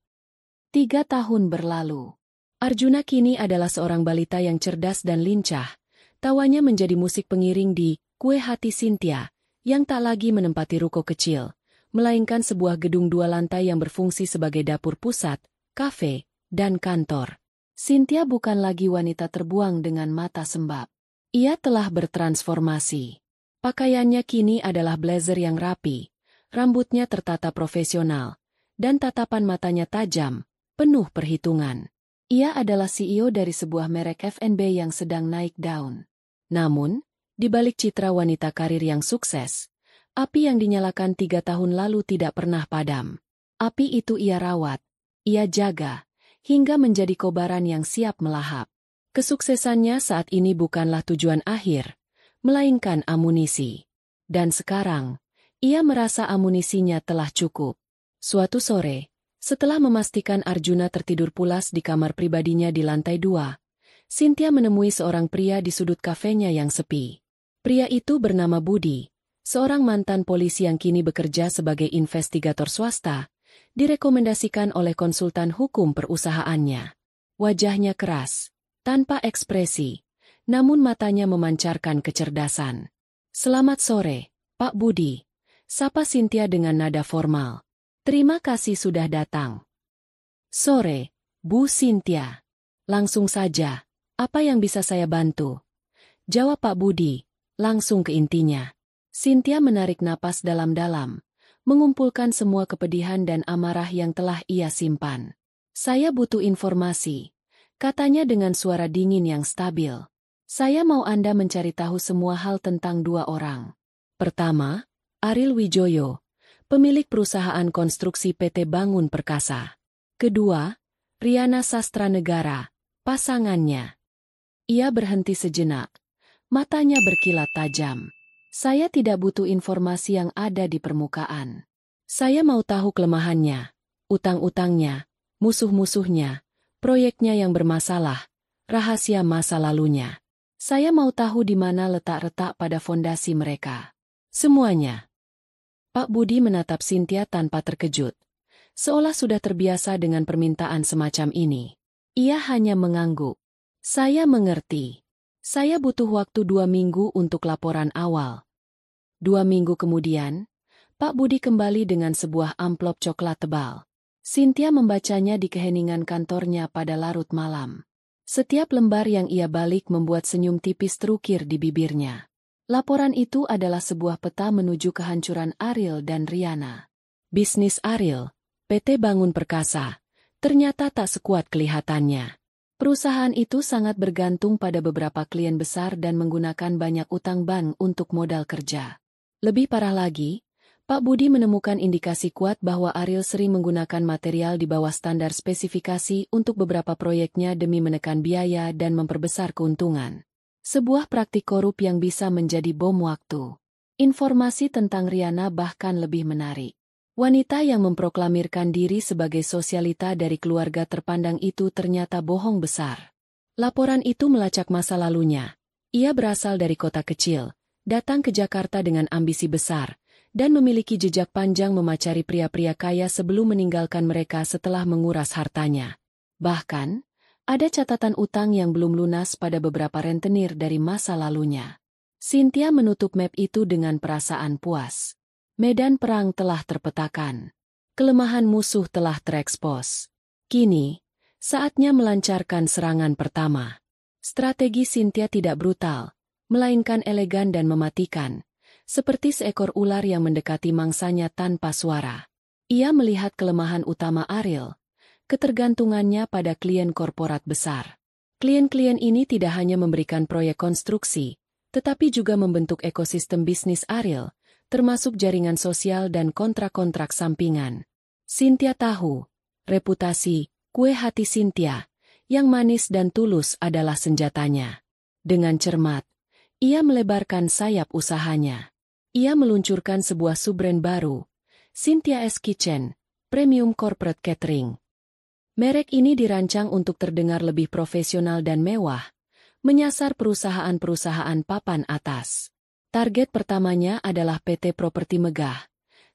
3 tahun berlalu. Arjuna kini adalah seorang balita yang cerdas dan lincah. Tawanya menjadi musik pengiring di kue hati Cynthia, yang tak lagi menempati ruko kecil, melainkan sebuah gedung 2 lantai yang berfungsi sebagai dapur pusat, kafe, dan kantor. Cynthia bukan lagi wanita terbuang dengan mata sembab. Ia telah bertransformasi. Pakaiannya kini adalah blazer yang rapi, rambutnya tertata profesional, dan tatapan matanya tajam, penuh perhitungan. Ia adalah CEO dari sebuah merek F&B yang sedang naik daun. Namun, di balik citra wanita karir yang sukses, api yang dinyalakan 3 tahun lalu tidak pernah padam. Api itu ia rawat, ia jaga, hingga menjadi kobaran yang siap melahap. Kesuksesannya saat ini bukanlah tujuan akhir, melainkan amunisi. Dan sekarang, ia merasa amunisinya telah cukup. Suatu sore, setelah memastikan Arjuna tertidur pulas di kamar pribadinya di lantai 2, Cynthia menemui seorang pria di sudut kafenya yang sepi. Pria itu bernama Budi, seorang mantan polisi yang kini bekerja sebagai investigator swasta, direkomendasikan oleh konsultan hukum perusahaannya. Wajahnya keras, tanpa ekspresi, namun matanya memancarkan kecerdasan. "Selamat sore, Pak Budi," sapa Cynthia dengan nada formal. "Terima kasih sudah datang." "Sore, Bu Cynthia. Langsung saja, apa yang bisa saya bantu?" jawab Pak Budi, langsung ke intinya. Cynthia menarik napas dalam-dalam, mengumpulkan semua kepedihan dan amarah yang telah ia simpan. "Saya butuh informasi," katanya dengan suara dingin yang stabil. "Saya mau Anda mencari tahu semua hal tentang 2 orang. Pertama, Ariel Wijoyo, pemilik perusahaan konstruksi PT Bangun Perkasa. Kedua, Riana Sastra Negara, pasangannya. Ia berhenti sejenak. Matanya berkilat tajam. Saya tidak butuh informasi yang ada di permukaan. Saya mau tahu kelemahannya, utang-utangnya, musuh-musuhnya, proyeknya yang bermasalah, rahasia masa lalunya. Saya mau tahu di mana letak-letak pada fondasi mereka. Semuanya. Pak Budi menatap Cynthia tanpa terkejut. Seolah sudah terbiasa dengan permintaan semacam ini. Ia hanya mengangguk. Saya mengerti. Saya butuh waktu 2 minggu untuk laporan awal. 2 minggu kemudian, Pak Budi kembali dengan sebuah amplop coklat tebal. Cynthia membacanya di keheningan kantornya pada larut malam. Setiap lembar yang ia balik membuat senyum tipis terukir di bibirnya. Laporan itu adalah sebuah peta menuju kehancuran Ariel dan Riana. Bisnis Ariel, PT Bangun Perkasa, ternyata tak sekuat kelihatannya. Perusahaan itu sangat bergantung pada beberapa klien besar dan menggunakan banyak utang bank untuk modal kerja. Lebih parah lagi, Pak Budi menemukan indikasi kuat bahwa Ariel sering menggunakan material di bawah standar spesifikasi untuk beberapa proyeknya demi menekan biaya dan memperbesar keuntungan. Sebuah praktik korup yang bisa menjadi bom waktu. Informasi tentang Riana bahkan lebih menarik. Wanita yang memproklamirkan diri sebagai sosialita dari keluarga terpandang itu ternyata bohong besar. Laporan itu melacak masa lalunya. Ia berasal dari kota kecil, datang ke Jakarta dengan ambisi besar, dan memiliki jejak panjang memacari pria-pria kaya sebelum meninggalkan mereka setelah menguras hartanya. Bahkan, ada catatan utang yang belum lunas pada beberapa rentenir dari masa lalunya. Cynthia menutup map itu dengan perasaan puas. Medan perang telah terpetakan. Kelemahan musuh telah terekspos. Kini, saatnya melancarkan serangan pertama. Strategi Cynthia tidak brutal, melainkan elegan dan mematikan, seperti seekor ular yang mendekati mangsanya tanpa suara. Ia melihat kelemahan utama Ariel, ketergantungannya pada klien korporat besar. Klien-klien ini tidak hanya memberikan proyek konstruksi, tetapi juga membentuk ekosistem bisnis Ariel, termasuk jaringan sosial dan kontrak-kontrak sampingan. Cynthia tahu, reputasi, kue hati Cynthia, yang manis dan tulus adalah senjatanya. Dengan cermat, ia melebarkan sayap usahanya. Ia meluncurkan sebuah sub-brand baru, Cynthia S Kitchen, Premium Corporate Catering. Merek ini dirancang untuk terdengar lebih profesional dan mewah, menyasar perusahaan-perusahaan papan atas. Target pertamanya adalah PT Properti Megah,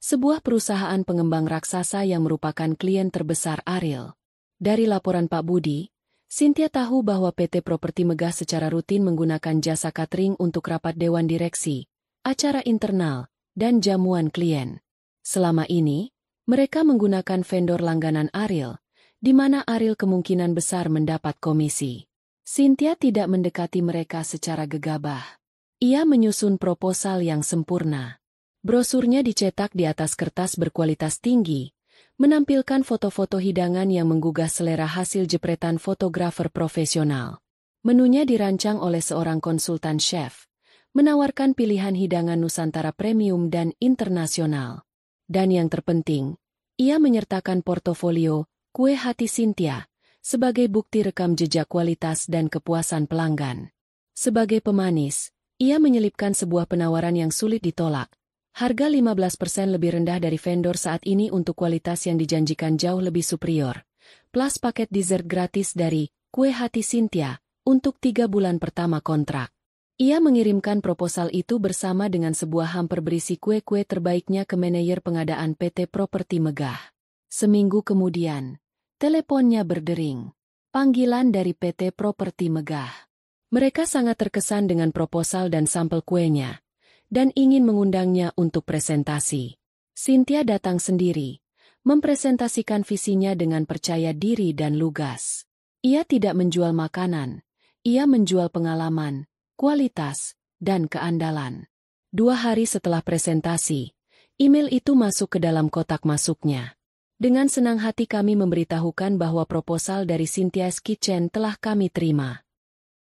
sebuah perusahaan pengembang raksasa yang merupakan klien terbesar Ariel. Dari laporan Pak Budi, Cynthia tahu bahwa PT Properti Megah secara rutin menggunakan jasa catering untuk rapat dewan direksi, acara internal, dan jamuan klien. Selama ini, mereka menggunakan vendor langganan Ariel, di mana Ariel kemungkinan besar mendapat komisi. Cynthia tidak mendekati mereka secara gegabah. Ia menyusun proposal yang sempurna. Brosurnya dicetak di atas kertas berkualitas tinggi, menampilkan foto-foto hidangan yang menggugah selera hasil jepretan fotografer profesional. Menunya dirancang oleh seorang konsultan chef, menawarkan pilihan hidangan Nusantara premium dan internasional. Dan yang terpenting, ia menyertakan portofolio kue hati Cynthia sebagai bukti rekam jejak kualitas dan kepuasan pelanggan. Sebagai pemanis, ia menyelipkan sebuah penawaran yang sulit ditolak. Harga 15% lebih rendah dari vendor saat ini untuk kualitas yang dijanjikan jauh lebih superior. Plus paket dessert gratis dari kue hati Cynthia untuk 3 bulan pertama kontrak. Ia mengirimkan proposal itu bersama dengan sebuah hamper berisi kue-kue terbaiknya ke manajer pengadaan PT Properti Megah. Seminggu kemudian, teleponnya berdering. Panggilan dari PT Properti Megah. Mereka sangat terkesan dengan proposal dan sampel kuenya, dan ingin mengundangnya untuk presentasi. Cynthia datang sendiri, mempresentasikan visinya dengan percaya diri dan lugas. Ia tidak menjual makanan, ia menjual pengalaman, kualitas, dan keandalan. 2 hari setelah presentasi, email itu masuk ke dalam kotak masuknya. Dengan senang hati kami memberitahukan bahwa proposal dari Cynthia's Kitchen telah kami terima.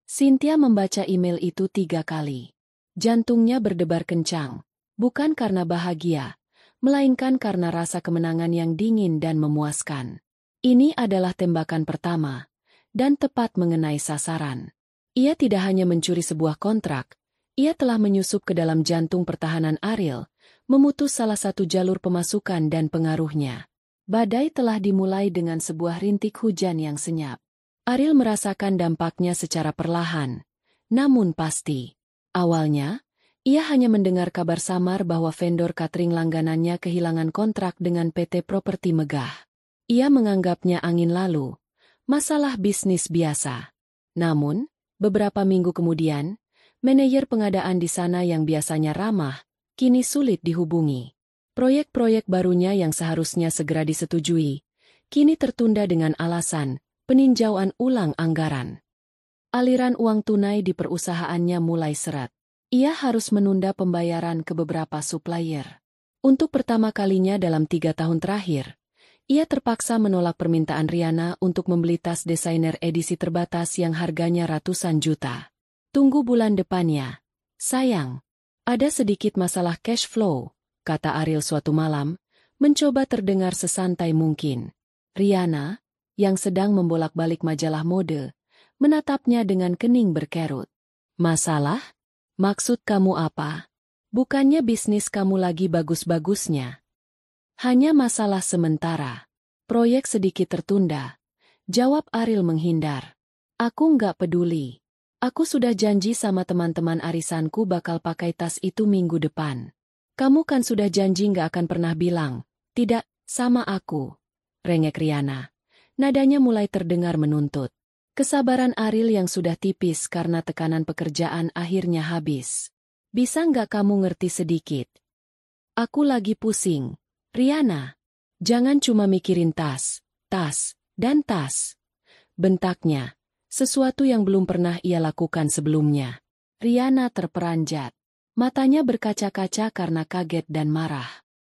Cynthia membaca email itu 3 kali. Jantungnya berdebar kencang, bukan karena bahagia, melainkan karena rasa kemenangan yang dingin dan memuaskan. Ini adalah tembakan pertama, dan tepat mengenai sasaran. Ia tidak hanya mencuri sebuah kontrak, ia telah menyusup ke dalam jantung pertahanan Ariel, memutus salah satu jalur pemasukan dan pengaruhnya. Badai telah dimulai dengan sebuah rintik hujan yang senyap. Ariel merasakan dampaknya secara perlahan, namun pasti. Awalnya, ia hanya mendengar kabar samar bahwa vendor catering langganannya kehilangan kontrak dengan PT Properti Megah. Ia menganggapnya angin lalu, masalah bisnis biasa. Namun, beberapa minggu kemudian, manajer pengadaan di sana yang biasanya ramah, kini sulit dihubungi. Proyek-proyek barunya yang seharusnya segera disetujui, kini tertunda dengan alasan peninjauan ulang anggaran. Aliran uang tunai di perusahaannya mulai seret. Ia harus menunda pembayaran ke beberapa supplier. Untuk pertama kalinya dalam 3 tahun terakhir, ia terpaksa menolak permintaan Rihanna untuk membeli tas desainer edisi terbatas yang harganya ratusan juta. Tunggu bulan depannya. Sayang, ada sedikit masalah cash flow, kata Ariel suatu malam, mencoba terdengar sesantai mungkin. Rihanna, yang sedang membolak-balik majalah mode, menatapnya dengan kening berkerut. Masalah? Maksud kamu apa? Bukannya bisnis kamu lagi bagus-bagusnya? Hanya masalah sementara. Proyek sedikit tertunda. Jawab Ariel menghindar. Aku nggak peduli. Aku sudah janji sama teman-teman arisanku bakal pakai tas itu minggu depan. Kamu kan sudah janji nggak akan pernah bilang, tidak, sama aku. Rengek Rihanna. Nadanya mulai terdengar menuntut. Kesabaran Ariel yang sudah tipis karena tekanan pekerjaan akhirnya habis. Bisa nggak kamu ngerti sedikit? Aku lagi pusing. Rihanna, jangan cuma mikirin tas, dan tas. Bentaknya, sesuatu yang belum pernah ia lakukan sebelumnya. Rihanna terperanjat. Matanya berkaca-kaca karena kaget dan marah.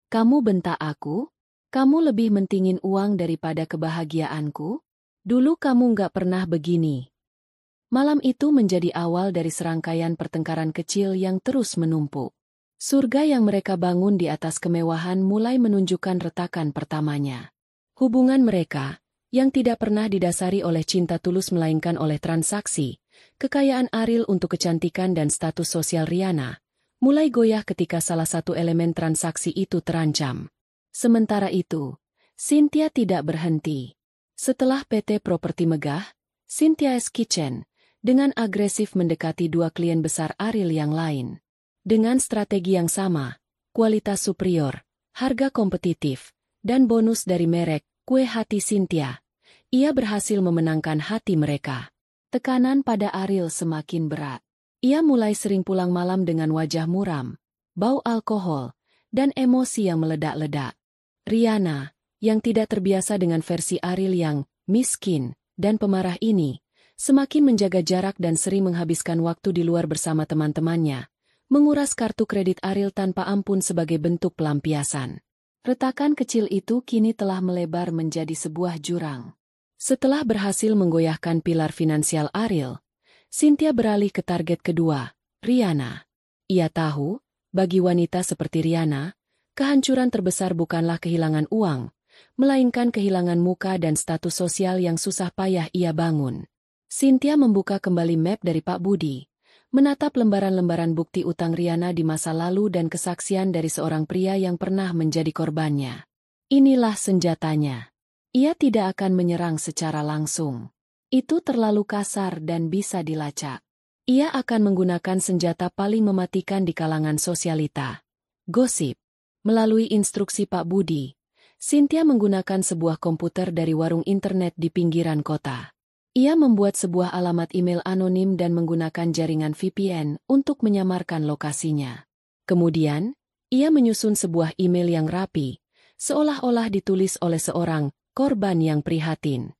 Kamu bentak aku? Kamu lebih mentingin uang daripada kebahagiaanku? Dulu kamu nggak pernah begini. Malam itu menjadi awal dari serangkaian pertengkaran kecil yang terus menumpuk. Surga yang mereka bangun di atas kemewahan mulai menunjukkan retakan pertamanya. Hubungan mereka, yang tidak pernah didasari oleh cinta tulus melainkan oleh transaksi, kekayaan Ariel untuk kecantikan dan status sosial Rihanna, mulai goyah ketika salah satu elemen transaksi itu terancam. Sementara itu, Cynthia tidak berhenti. Setelah PT Properti Megah, Cynthia's Kitchen, dengan agresif mendekati 2 klien besar Ariel yang lain. Dengan strategi yang sama, kualitas superior, harga kompetitif, dan bonus dari merek Kue Hati Cynthia, ia berhasil memenangkan hati mereka. Tekanan pada Ariel semakin berat. Ia mulai sering pulang malam dengan wajah muram, bau alkohol, dan emosi yang meledak-ledak. Rihanna, yang tidak terbiasa dengan versi Ariel yang miskin dan pemarah ini, semakin menjaga jarak dan sering menghabiskan waktu di luar bersama teman-temannya, menguras kartu kredit Ariel tanpa ampun sebagai bentuk pelampiasan. Retakan kecil itu kini telah melebar menjadi sebuah jurang. Setelah berhasil menggoyahkan pilar finansial Ariel, Cynthia beralih ke target kedua, Rihanna. Ia tahu, bagi wanita seperti Rihanna, kehancuran terbesar bukanlah kehilangan uang, melainkan kehilangan muka dan status sosial yang susah payah ia bangun. Cynthia membuka kembali map dari Pak Budi, menatap lembaran-lembaran bukti utang Rihanna di masa lalu dan kesaksian dari seorang pria yang pernah menjadi korbannya. Inilah senjatanya. Ia tidak akan menyerang secara langsung. Itu terlalu kasar dan bisa dilacak. Ia akan menggunakan senjata paling mematikan di kalangan sosialita. Gosip. Melalui instruksi Pak Budi, Cynthia menggunakan sebuah komputer dari warung internet di pinggiran kota. Ia membuat sebuah alamat email anonim dan menggunakan jaringan VPN untuk menyamarkan lokasinya. Kemudian, ia menyusun sebuah email yang rapi, seolah-olah ditulis oleh seorang korban yang prihatin.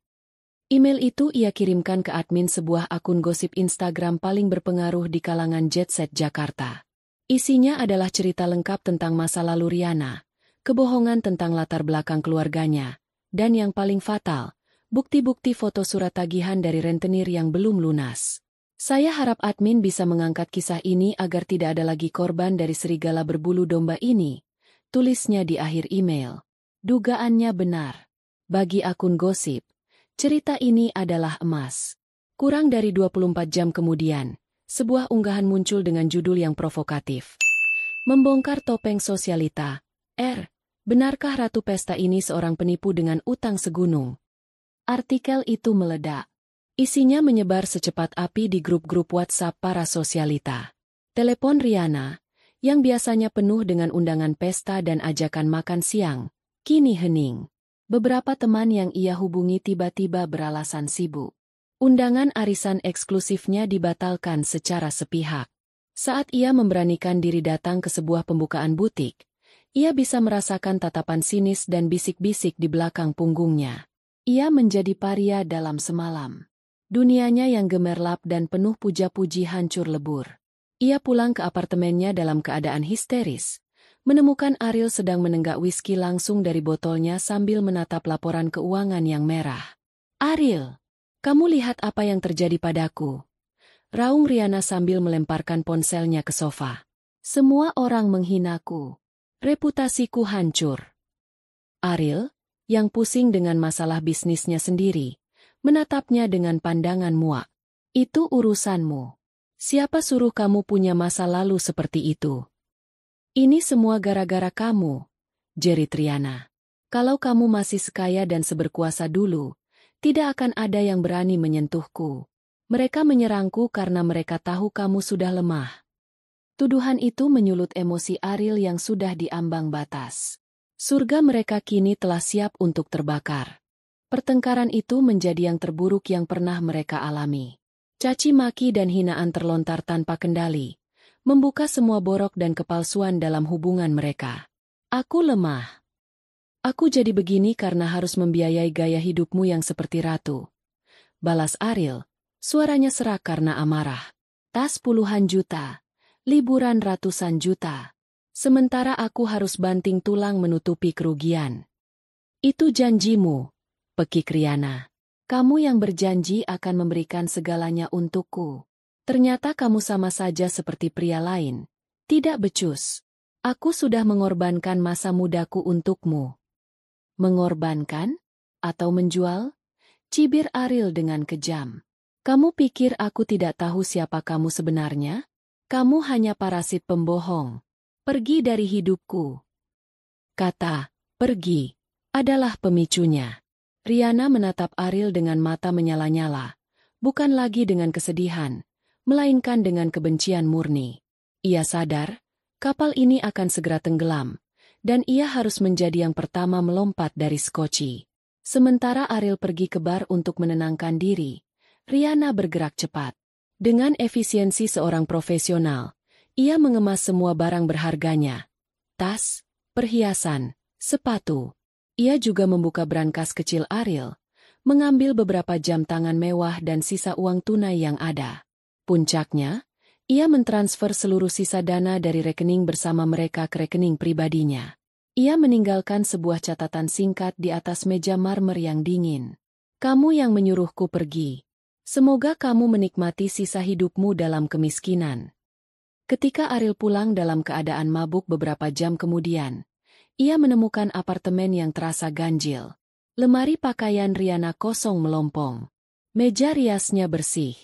Email itu ia kirimkan ke admin sebuah akun gosip Instagram paling berpengaruh di kalangan jet set Jakarta. Isinya adalah cerita lengkap tentang masa lalu Rihanna, kebohongan tentang latar belakang keluarganya, dan yang paling fatal, bukti-bukti foto surat tagihan dari rentenir yang belum lunas. Saya harap admin bisa mengangkat kisah ini agar tidak ada lagi korban dari serigala berbulu domba ini, tulisnya di akhir email. Dugaannya benar. Bagi akun gosip, cerita ini adalah emas. Kurang dari 24 jam kemudian, sebuah unggahan muncul dengan judul yang provokatif. Membongkar topeng sosialita. Benarkah Ratu Pesta ini seorang penipu dengan utang segunung? Artikel itu meledak. Isinya menyebar secepat api di grup-grup WhatsApp para sosialita. Telepon Rihanna, yang biasanya penuh dengan undangan pesta dan ajakan makan siang, kini hening. Beberapa teman yang ia hubungi tiba-tiba beralasan sibuk. Undangan arisan eksklusifnya dibatalkan secara sepihak. Saat ia memberanikan diri datang ke sebuah pembukaan butik, ia bisa merasakan tatapan sinis dan bisik-bisik di belakang punggungnya. Ia menjadi paria dalam semalam. Dunianya yang gemerlap dan penuh puja-puji hancur lebur. Ia pulang ke apartemennya dalam keadaan histeris, menemukan Ariel sedang menenggak whisky langsung dari botolnya sambil menatap laporan keuangan yang merah. "Ariel, kamu lihat apa yang terjadi padaku?" raung Rihanna sambil melemparkan ponselnya ke sofa. "Semua orang menghinaku. Reputasiku hancur." Ariel, yang pusing dengan masalah bisnisnya sendiri, menatapnya dengan pandangan muak. "Itu urusanmu. Siapa suruh kamu punya masa lalu seperti itu?" "Ini semua gara-gara kamu," jerit Rihanna. "Kalau kamu masih sekaya dan seberkuasa dulu, tidak akan ada yang berani menyentuhku. Mereka menyerangku karena mereka tahu kamu sudah lemah." Tuduhan itu menyulut emosi Ariel yang sudah diambang batas. Surga mereka kini telah siap untuk terbakar. Pertengkaran itu menjadi yang terburuk yang pernah mereka alami. Caci maki dan hinaan terlontar tanpa kendali, membuka semua borok dan kepalsuan dalam hubungan mereka. "Aku lemah. Aku jadi begini karena harus membiayai gaya hidupmu yang seperti ratu," balas Ariel, suaranya serak karena amarah. "Tas puluhan juta, liburan ratusan juta. Sementara aku harus banting tulang menutupi kerugian." "Itu janjimu," pekik Rihanna. "Kamu yang berjanji akan memberikan segalanya untukku. Ternyata kamu sama saja seperti pria lain. Tidak becus. Aku sudah mengorbankan masa mudaku untukmu." "Mengorbankan? Atau menjual?" cibir Ariel dengan kejam. "Kamu pikir aku tidak tahu siapa kamu sebenarnya? Kamu hanya parasit pembohong. Pergi dari hidupku." Kata "pergi" adalah pemicunya. Rihanna menatap Ariel dengan mata menyala-nyala, bukan lagi dengan kesedihan, melainkan dengan kebencian murni. Ia sadar, kapal ini akan segera tenggelam, dan ia harus menjadi yang pertama melompat dari skoci. Sementara Ariel pergi ke bar untuk menenangkan diri, Rihanna bergerak cepat. Dengan efisiensi seorang profesional, ia mengemas semua barang berharganya. Tas, perhiasan, sepatu. Ia juga membuka brankas kecil Ariel, mengambil beberapa jam tangan mewah dan sisa uang tunai yang ada. Puncaknya, ia mentransfer seluruh sisa dana dari rekening bersama mereka ke rekening pribadinya. Ia meninggalkan sebuah catatan singkat di atas meja marmer yang dingin. "Kamu yang menyuruhku pergi. Semoga kamu menikmati sisa hidupmu dalam kemiskinan." Ketika Ariel pulang dalam keadaan mabuk beberapa jam kemudian, ia menemukan apartemen yang terasa ganjil. Lemari pakaian Rihanna kosong melompong. Meja riasnya bersih.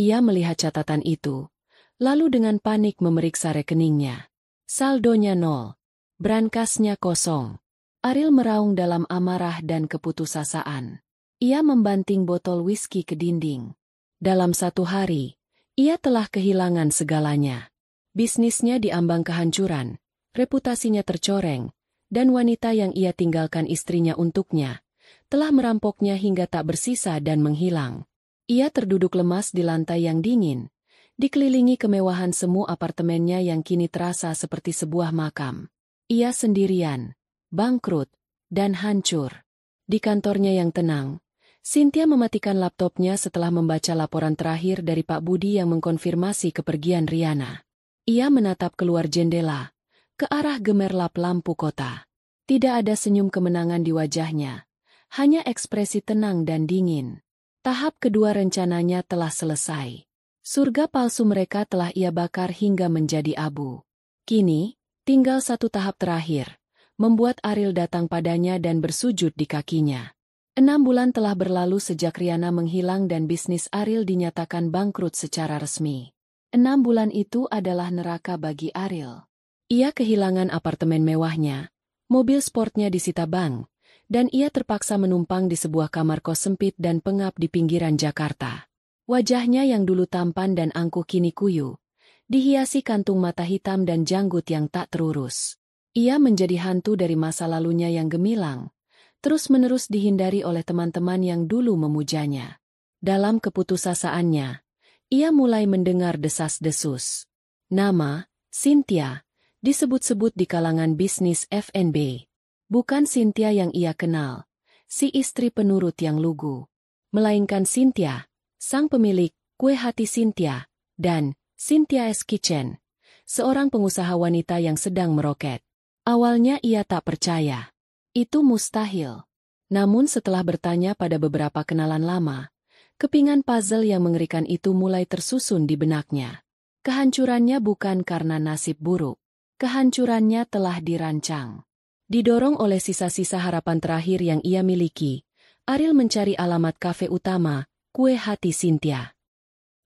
Ia melihat catatan itu, lalu dengan panik memeriksa rekeningnya. Saldonya 0. Brankasnya kosong. Ariel meraung dalam amarah dan keputusasaan. Ia membanting botol whisky ke dinding. Dalam satu hari, ia telah kehilangan segalanya. Bisnisnya diambang kehancuran, reputasinya tercoreng, dan wanita yang ia tinggalkan istrinya untuknya, telah merampoknya hingga tak bersisa dan menghilang. Ia terduduk lemas di lantai yang dingin, dikelilingi kemewahan semu apartemennya yang kini terasa seperti sebuah makam. Ia sendirian, bangkrut, dan hancur. Di kantornya yang tenang, Cynthia mematikan laptopnya setelah membaca laporan terakhir dari Pak Budi yang mengkonfirmasi kepergian Rihanna. Ia menatap keluar jendela, ke arah gemerlap lampu kota. Tidak ada senyum kemenangan di wajahnya, hanya ekspresi tenang dan dingin. Tahap kedua rencananya telah selesai. Surga palsu mereka telah ia bakar hingga menjadi abu. Kini, tinggal satu tahap terakhir, membuat Ariel datang padanya dan bersujud di kakinya. 6 bulan telah berlalu sejak Riana menghilang dan bisnis Ariel dinyatakan bangkrut secara resmi. 6 bulan itu adalah neraka bagi Ariel. Ia kehilangan apartemen mewahnya, mobil sportnya disita bank, dan ia terpaksa menumpang di sebuah kamar kos sempit dan pengap di pinggiran Jakarta. Wajahnya yang dulu tampan dan angkuh kini kuyu, dihiasi kantung mata hitam dan janggut yang tak terurus. Ia menjadi hantu dari masa lalunya yang gemilang, terus-menerus dihindari oleh teman-teman yang dulu memujanya. Dalam keputusasaannya, ia mulai mendengar desas-desus. Nama, Cynthia, disebut-sebut di kalangan bisnis F&B. Bukan Cynthia yang ia kenal, si istri penurut yang lugu. Melainkan Cynthia, sang pemilik Kue Hati Cynthia, dan Cynthia's Kitchen, seorang pengusaha wanita yang sedang meroket. Awalnya ia tak percaya. Itu mustahil. Namun setelah bertanya pada beberapa kenalan lama, kepingan puzzle yang mengerikan itu mulai tersusun di benaknya. Kehancurannya bukan karena nasib buruk. Kehancurannya telah dirancang. Didorong oleh sisa-sisa harapan terakhir yang ia miliki, Ariel mencari alamat kafe utama, Kue Hati Cynthia.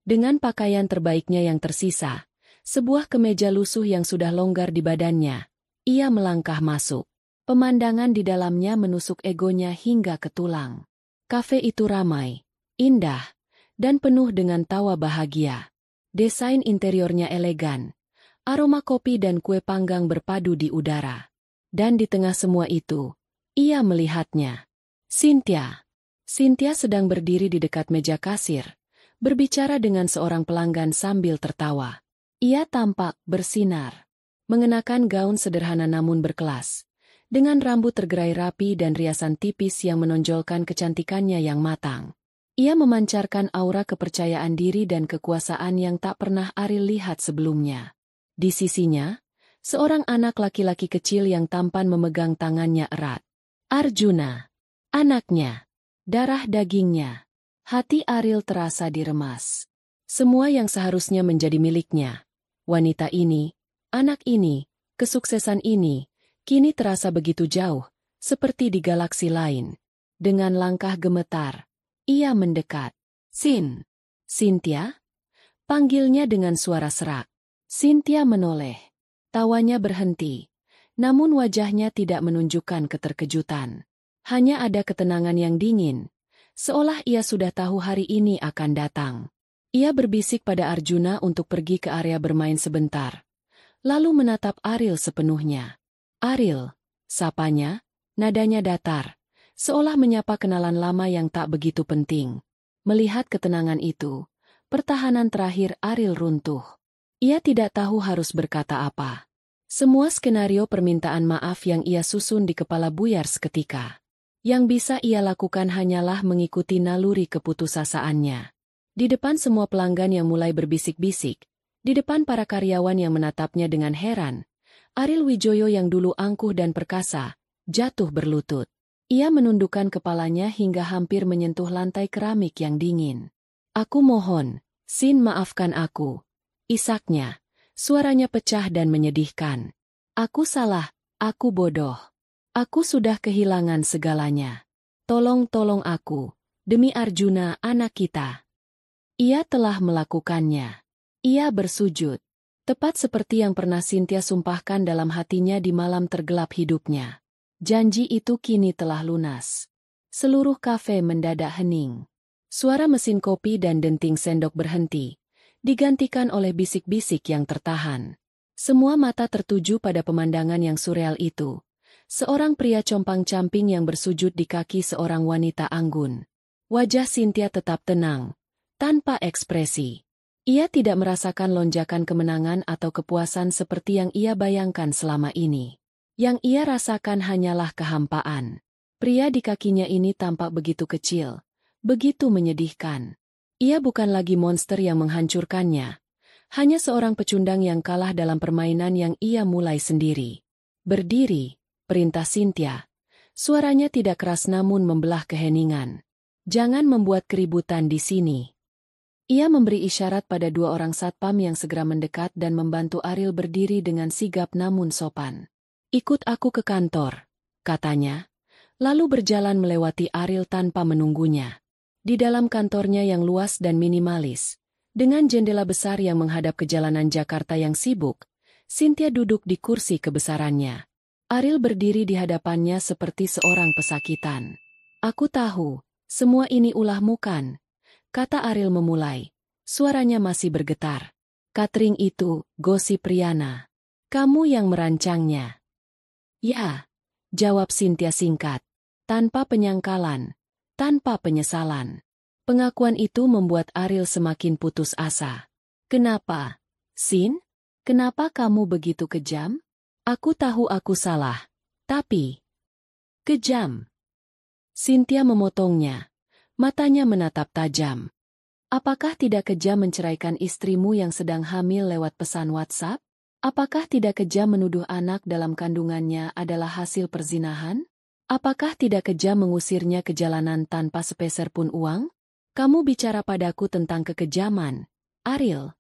Dengan pakaian terbaiknya yang tersisa, sebuah kemeja lusuh yang sudah longgar di badannya, ia melangkah masuk. Pemandangan di dalamnya menusuk egonya hingga ke tulang. Kafe itu ramai, indah, dan penuh dengan tawa bahagia. Desain interiornya elegan, aroma kopi dan kue panggang berpadu di udara. Dan di tengah semua itu, ia melihatnya. Cynthia. Cynthia sedang berdiri di dekat meja kasir, berbicara dengan seorang pelanggan sambil tertawa. Ia tampak bersinar, mengenakan gaun sederhana namun berkelas, dengan rambut tergerai rapi dan riasan tipis yang menonjolkan kecantikannya yang matang. Ia memancarkan aura kepercayaan diri dan kekuasaan yang tak pernah Ariel lihat sebelumnya. Di sisinya, seorang anak laki-laki kecil yang tampan memegang tangannya erat. Arjuna, anaknya, darah dagingnya. Hati Ariel terasa diremas. Semua yang seharusnya menjadi miliknya, wanita ini, anak ini, kesuksesan ini, kini terasa begitu jauh, seperti di galaksi lain. Dengan langkah gemetar, ia mendekat. Cynthia? Panggilnya dengan suara serak. Cynthia menoleh. Tawanya berhenti, namun wajahnya tidak menunjukkan keterkejutan. Hanya ada ketenangan yang dingin, seolah ia sudah tahu hari ini akan datang. Ia berbisik pada Arjuna untuk pergi ke area bermain sebentar, lalu menatap Ariel sepenuhnya. Ariel, sapanya, nadanya datar, seolah menyapa kenalan lama yang tak begitu penting. Melihat ketenangan itu, pertahanan terakhir Ariel runtuh. Ia tidak tahu harus berkata apa. Semua skenario permintaan maaf yang ia susun di kepala buyar seketika. Yang bisa ia lakukan hanyalah mengikuti naluri keputusasaannya. Di depan semua pelanggan yang mulai berbisik-bisik, di depan para karyawan yang menatapnya dengan heran, Ariel Wijoyo yang dulu angkuh dan perkasa, jatuh berlutut. Ia menundukkan kepalanya hingga hampir menyentuh lantai keramik yang dingin. "Aku mohon, Sin, maafkan aku." Isaknya, suaranya pecah dan menyedihkan. "Aku salah, aku bodoh. Aku sudah kehilangan segalanya. Tolong aku, demi Arjuna anak kita." Ia telah melakukannya. Ia bersujud. Tepat seperti yang pernah Cynthia sumpahkan dalam hatinya di malam tergelap hidupnya. Janji itu kini telah lunas. Seluruh kafe mendadak hening. Suara mesin kopi dan denting sendok berhenti, digantikan oleh bisik-bisik yang tertahan. Semua mata tertuju pada pemandangan yang surreal itu. Seorang pria compang-camping yang bersujud di kaki seorang wanita anggun. Wajah Cynthia tetap tenang, tanpa ekspresi. Ia tidak merasakan lonjakan kemenangan atau kepuasan seperti yang ia bayangkan selama ini. Yang ia rasakan hanyalah kehampaan. Pria di kakinya ini tampak begitu kecil, begitu menyedihkan. Ia bukan lagi monster yang menghancurkannya, hanya seorang pecundang yang kalah dalam permainan yang ia mulai sendiri. "Berdiri," perintah Cynthia. Suaranya tidak keras namun membelah keheningan. "Jangan membuat keributan di sini." Ia memberi isyarat pada 2 orang satpam yang segera mendekat dan membantu Ariel berdiri dengan sigap namun sopan. Ikut aku ke kantor, katanya, lalu berjalan melewati Ariel tanpa menunggunya. Di dalam kantornya yang luas dan minimalis, dengan jendela besar yang menghadap ke jalanan Jakarta yang sibuk, Cynthia duduk di kursi kebesarannya. Ariel berdiri di hadapannya seperti seorang pesakitan. Aku tahu, semua ini ulahmu kan? Kata Ariel memulai. Suaranya masih bergetar. Catering itu, gosip Riana. Kamu yang merancangnya. Ya, jawab Cynthia singkat. Tanpa penyangkalan, tanpa penyesalan. Pengakuan itu membuat Ariel semakin putus asa. Kenapa, Sin? Kenapa kamu begitu kejam? Aku tahu aku salah, tapi... Kejam. Cynthia memotongnya. Matanya menatap tajam. Apakah tidak kejam menceraikan istrimu yang sedang hamil lewat pesan WhatsApp? Apakah tidak kejam menuduh anak dalam kandungannya adalah hasil perzinahan? Apakah tidak kejam mengusirnya ke jalanan tanpa sepeser pun uang? Kamu bicara padaku tentang kekejaman, Ariel.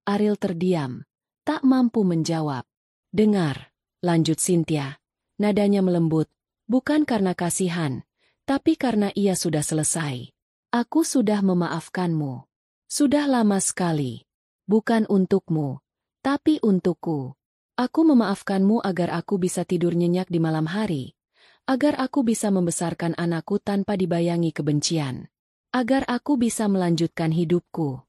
Ariel terdiam, tak mampu menjawab. Dengar, lanjut Cynthia. Nadanya melembut, bukan karena kasihan, tapi karena ia sudah selesai. Aku sudah memaafkanmu. Sudah lama sekali. Bukan untukmu, tapi untukku. Aku memaafkanmu agar aku bisa tidur nyenyak di malam hari. Agar aku bisa membesarkan anakku tanpa dibayangi kebencian. Agar aku bisa melanjutkan hidupku.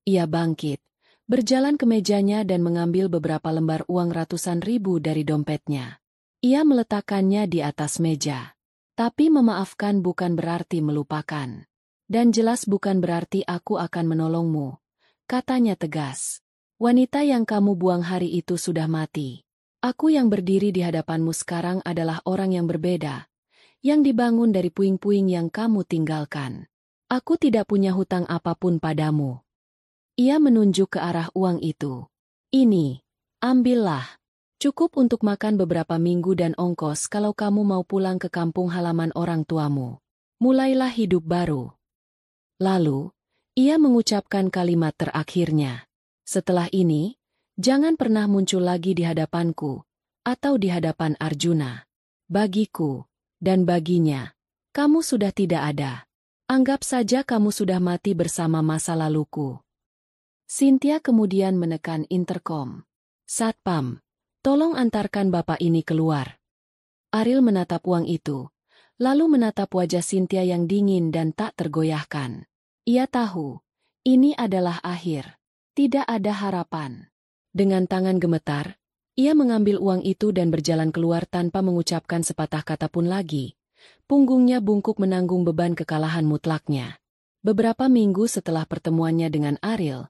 Ia bangkit, berjalan ke mejanya dan mengambil beberapa lembar uang ratusan ribu dari dompetnya. Ia meletakkannya di atas meja. Tapi memaafkan bukan berarti melupakan. Dan jelas bukan berarti aku akan menolongmu, katanya tegas. Wanita yang kamu buang hari itu sudah mati. Aku yang berdiri di hadapanmu sekarang adalah orang yang berbeda, yang dibangun dari puing-puing yang kamu tinggalkan. Aku tidak punya hutang apapun padamu. Ia menunjuk ke arah uang itu. Ini, ambillah. Cukup untuk makan beberapa minggu dan ongkos kalau kamu mau pulang ke kampung halaman orang tuamu. Mulailah hidup baru. Lalu, ia mengucapkan kalimat terakhirnya. Setelah ini, jangan pernah muncul lagi di hadapanku, atau di hadapan Arjuna. Bagiku, dan baginya, kamu sudah tidak ada. Anggap saja kamu sudah mati bersama masa laluku. Cynthia kemudian menekan interkom. Satpam, tolong antarkan bapak ini keluar. Ariel menatap uang itu, lalu menatap wajah Cynthia yang dingin dan tak tergoyahkan. Ia tahu, ini adalah akhir. Tidak ada harapan. Dengan tangan gemetar, ia mengambil uang itu dan berjalan keluar tanpa mengucapkan sepatah kata pun lagi. Punggungnya bungkuk menanggung beban kekalahan mutlaknya. Beberapa minggu setelah pertemuannya dengan Ariel,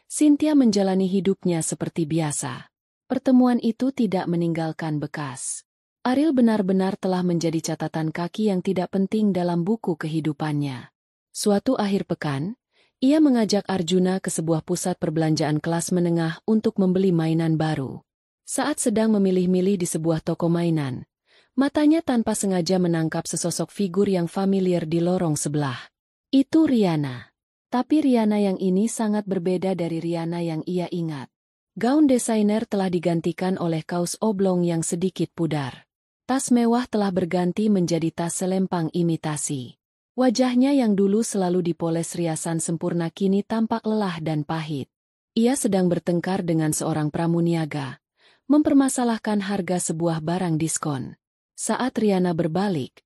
Cynthia menjalani hidupnya seperti biasa. Pertemuan itu tidak meninggalkan bekas. Ariel benar-benar telah menjadi catatan kaki yang tidak penting dalam buku kehidupannya. Suatu akhir pekan, ia mengajak Arjuna ke sebuah pusat perbelanjaan kelas menengah untuk membeli mainan baru. Saat sedang memilih-milih di sebuah toko mainan, matanya tanpa sengaja menangkap sesosok figur yang familiar di lorong sebelah. Itu Riana. Tapi Riana yang ini sangat berbeda dari Riana yang ia ingat. Gaun desainer telah digantikan oleh kaos oblong yang sedikit pudar. Tas mewah telah berganti menjadi tas selempang imitasi. Wajahnya yang dulu selalu dipoles riasan sempurna kini tampak lelah dan pahit. Ia sedang bertengkar dengan seorang pramuniaga, mempermasalahkan harga sebuah barang diskon. Saat Riana berbalik,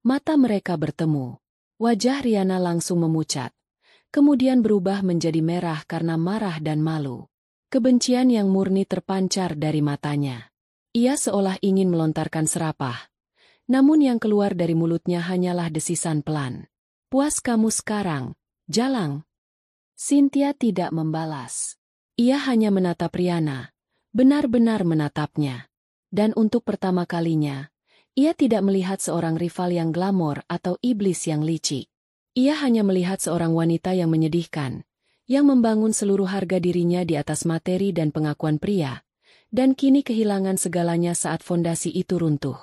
mata mereka bertemu. Wajah Riana langsung memucat, kemudian berubah menjadi merah karena marah dan malu. Kebencian yang murni terpancar dari matanya. Ia seolah ingin melontarkan serapah, namun yang keluar dari mulutnya hanyalah desisan pelan. Puas kamu sekarang, Jalang? Cynthia tidak membalas. Ia hanya menatap Riana, benar-benar menatapnya. Dan untuk pertama kalinya, ia tidak melihat seorang rival yang glamor atau iblis yang licik. Ia hanya melihat seorang wanita yang menyedihkan, yang membangun seluruh harga dirinya di atas materi dan pengakuan pria, dan kini kehilangan segalanya saat fondasi itu runtuh.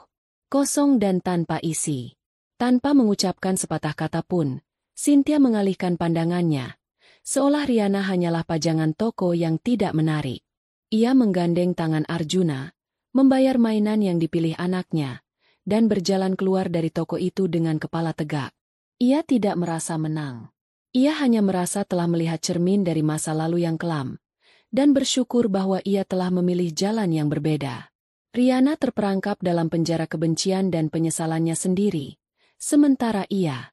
Kosong dan tanpa isi. Tanpa mengucapkan sepatah kata pun, Cynthia mengalihkan pandangannya, seolah Riana hanyalah pajangan toko yang tidak menarik. Ia menggandeng tangan Arjuna, membayar mainan yang dipilih anaknya, dan berjalan keluar dari toko itu dengan kepala tegak. Ia tidak merasa menang. Ia hanya merasa telah melihat cermin dari masa lalu yang kelam, dan bersyukur bahwa ia telah memilih jalan yang berbeda. Riana terperangkap dalam penjara kebencian dan penyesalannya sendiri, sementara ia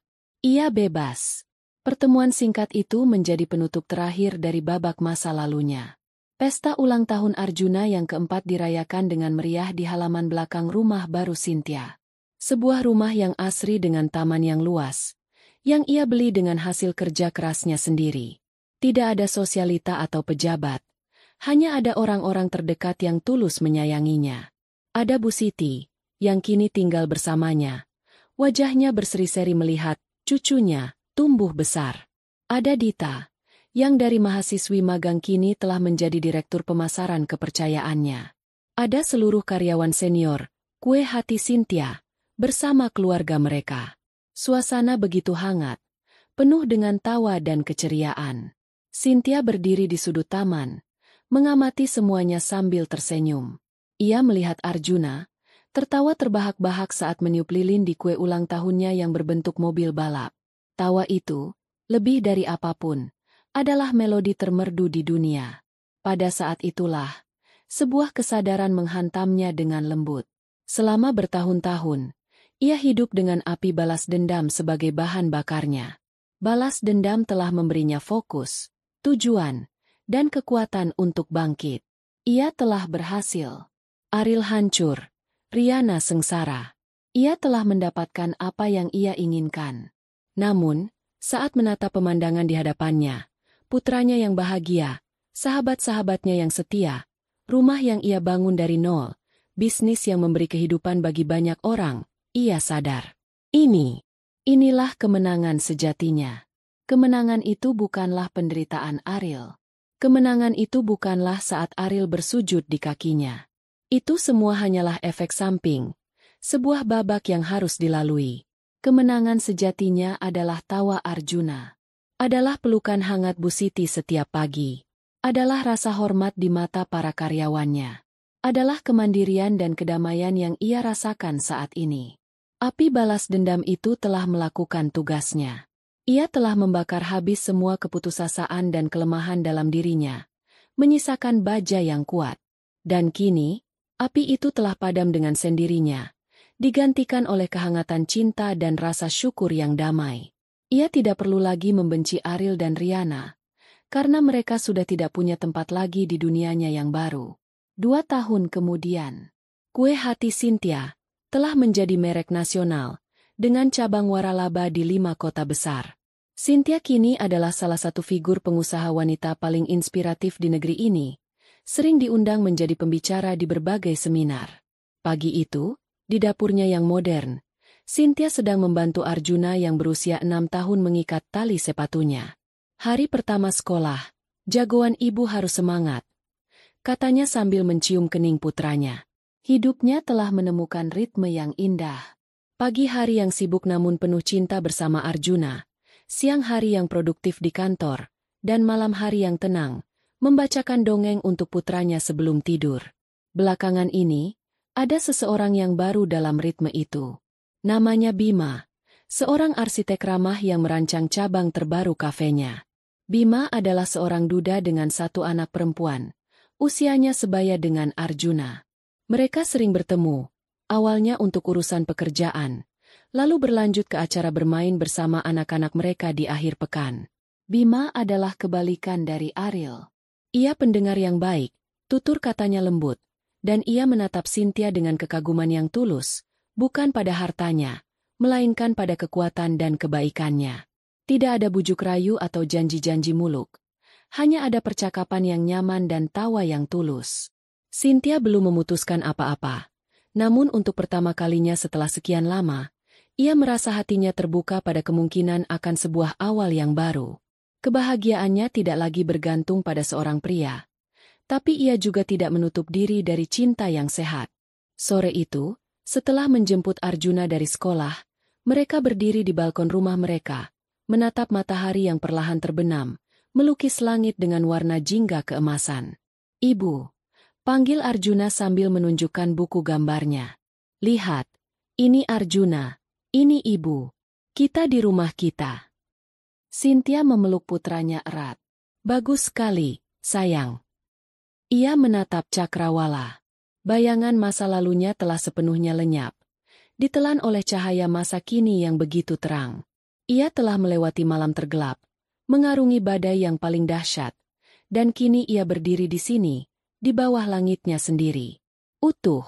bebas. Pertemuan singkat itu menjadi penutup terakhir dari babak masa lalunya. Pesta ulang tahun Arjuna yang keempat dirayakan dengan meriah di halaman belakang rumah baru Cynthia. Sebuah rumah yang asri dengan taman yang luas, yang ia beli dengan hasil kerja kerasnya sendiri. Tidak ada sosialita atau pejabat, hanya ada orang-orang terdekat yang tulus menyayanginya. Ada Bu Siti, yang kini tinggal bersamanya. Wajahnya berseri-seri melihat cucunya tumbuh besar. Ada Dita, yang dari mahasiswi magang kini telah menjadi direktur pemasaran kepercayaannya. Ada seluruh karyawan senior, kue hati Cynthia, bersama keluarga mereka. Suasana begitu hangat, penuh dengan tawa dan keceriaan. Cynthia berdiri di sudut taman, mengamati semuanya sambil tersenyum. Ia melihat Arjuna, tertawa terbahak-bahak saat meniup lilin di kue ulang tahunnya yang berbentuk mobil balap. Tawa itu, lebih dari apapun, adalah melodi termerdu di dunia. Pada saat itulah, sebuah kesadaran menghantamnya dengan lembut. Selama bertahun-tahun, ia hidup dengan api balas dendam sebagai bahan bakarnya. Balas dendam telah memberinya fokus, tujuan, dan kekuatan untuk bangkit. Ia telah berhasil. Ariel hancur, Riana sengsara. Ia telah mendapatkan apa yang ia inginkan. Namun, saat menatap pemandangan di hadapannya, putranya yang bahagia, sahabat-sahabatnya yang setia, rumah yang ia bangun dari nol, bisnis yang memberi kehidupan bagi banyak orang, ia sadar. Inilah kemenangan sejatinya. Kemenangan itu bukanlah penderitaan Ariel. Kemenangan itu bukanlah saat Ariel bersujud di kakinya. Itu semua hanyalah efek samping, sebuah babak yang harus dilalui. Kemenangan sejatinya adalah tawa Arjuna. Adalah pelukan hangat Bu Siti setiap pagi. Adalah rasa hormat di mata para karyawannya. Adalah kemandirian dan kedamaian yang ia rasakan saat ini. Api balas dendam itu telah melakukan tugasnya. Ia telah membakar habis semua keputusasaan dan kelemahan dalam dirinya, menyisakan baja yang kuat. Dan kini, api itu telah padam dengan sendirinya, digantikan oleh kehangatan cinta dan rasa syukur yang damai. Ia tidak perlu lagi membenci Ariel dan Riana, karena mereka sudah tidak punya tempat lagi di dunianya yang baru. 2 tahun kemudian, kue hati Cynthia telah menjadi merek nasional, dengan cabang waralaba di 5 kota besar. Cynthia kini adalah salah satu figur pengusaha wanita paling inspiratif di negeri ini, sering diundang menjadi pembicara di berbagai seminar. Pagi itu, di dapurnya yang modern, Cynthia sedang membantu Arjuna yang berusia 6 tahun mengikat tali sepatunya. Hari pertama sekolah, jagoan ibu harus semangat, katanya sambil mencium kening putranya. Hidupnya telah menemukan ritme yang indah. Pagi hari yang sibuk namun penuh cinta bersama Arjuna, siang hari yang produktif di kantor, dan malam hari yang tenang, membacakan dongeng untuk putranya sebelum tidur. Belakangan ini, ada seseorang yang baru dalam ritme itu. Namanya Bima, seorang arsitek ramah yang merancang cabang terbaru kafenya. Bima adalah seorang duda dengan 1 anak perempuan, usianya sebaya dengan Arjuna. Mereka sering bertemu, awalnya untuk urusan pekerjaan, lalu berlanjut ke acara bermain bersama anak-anak mereka di akhir pekan. Bima adalah kebalikan dari Ariel. Ia pendengar yang baik, tutur katanya lembut, dan ia menatap Cynthia dengan kekaguman yang tulus, bukan pada hartanya, melainkan pada kekuatan dan kebaikannya. Tidak ada bujuk rayu atau janji-janji muluk. Hanya ada percakapan yang nyaman dan tawa yang tulus. Cynthia belum memutuskan apa-apa. Namun untuk pertama kalinya setelah sekian lama, ia merasa hatinya terbuka pada kemungkinan akan sebuah awal yang baru. Kebahagiaannya tidak lagi bergantung pada seorang pria. Tapi ia juga tidak menutup diri dari cinta yang sehat. Sore itu, setelah menjemput Arjuna dari sekolah, mereka berdiri di balkon rumah mereka, menatap matahari yang perlahan terbenam, melukis langit dengan warna jingga keemasan. "Ibu, Panggil Arjuna sambil menunjukkan buku gambarnya. Lihat, ini Arjuna, ini ibu. Kita di rumah kita. Cynthia memeluk putranya erat. Bagus sekali, sayang. Ia menatap Cakrawala. Bayangan masa lalunya telah sepenuhnya lenyap, ditelan oleh cahaya masa kini yang begitu terang. Ia telah melewati malam tergelap, mengarungi badai yang paling dahsyat, dan kini ia berdiri di sini, di bawah langitnya sendiri. Utuh,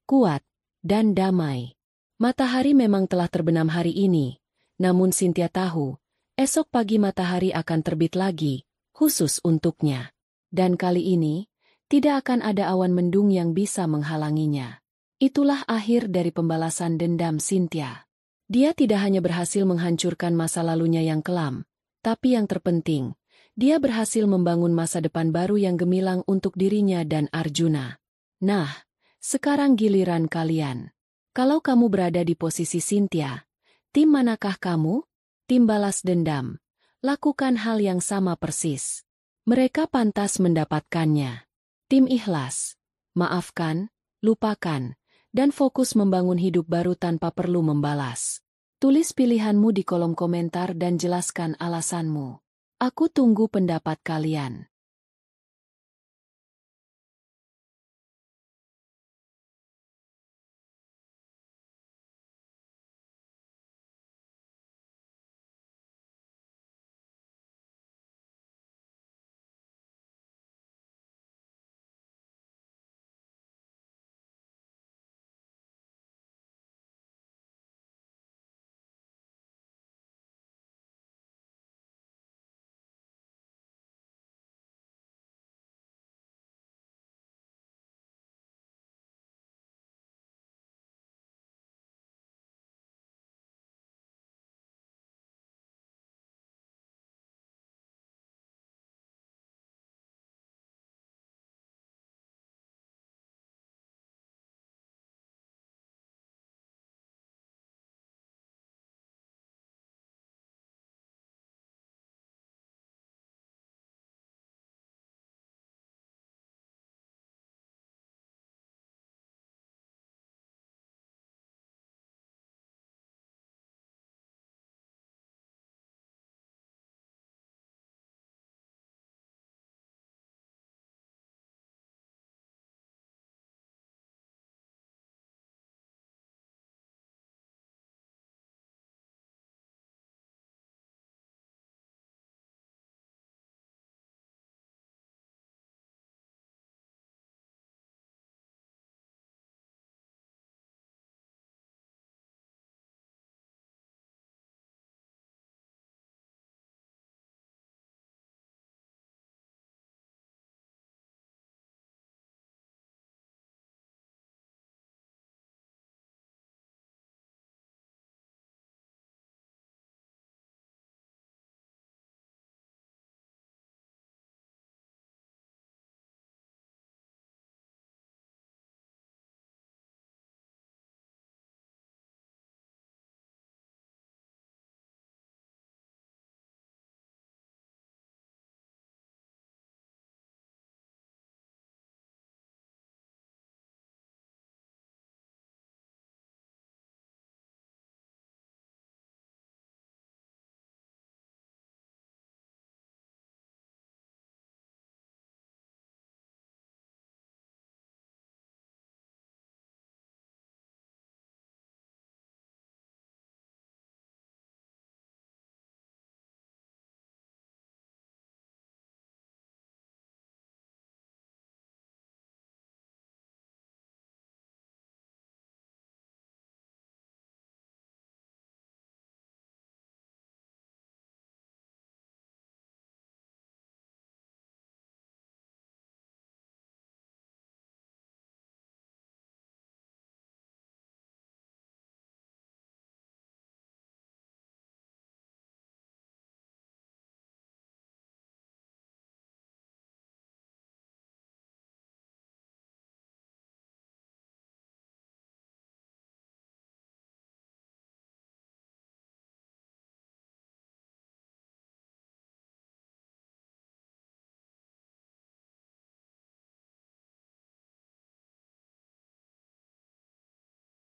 kuat, dan damai. Matahari memang telah terbenam hari ini, namun Cynthia tahu, esok pagi matahari akan terbit lagi, khusus untuknya. Dan kali ini, tidak akan ada awan mendung yang bisa menghalanginya. Itulah akhir dari pembalasan dendam Cynthia. Dia tidak hanya berhasil menghancurkan masa lalunya yang kelam, tapi yang terpenting, dia berhasil membangun masa depan baru yang gemilang untuk dirinya dan Arjuna. Nah, sekarang giliran kalian. Kalau kamu berada di posisi Cynthia, tim manakah kamu? Tim balas dendam. Lakukan hal yang sama persis. Mereka pantas mendapatkannya. Tim ikhlas. Maafkan, lupakan, dan fokus membangun hidup baru tanpa perlu membalas. Tulis pilihanmu di kolom komentar dan jelaskan alasanmu. Aku tunggu pendapat kalian.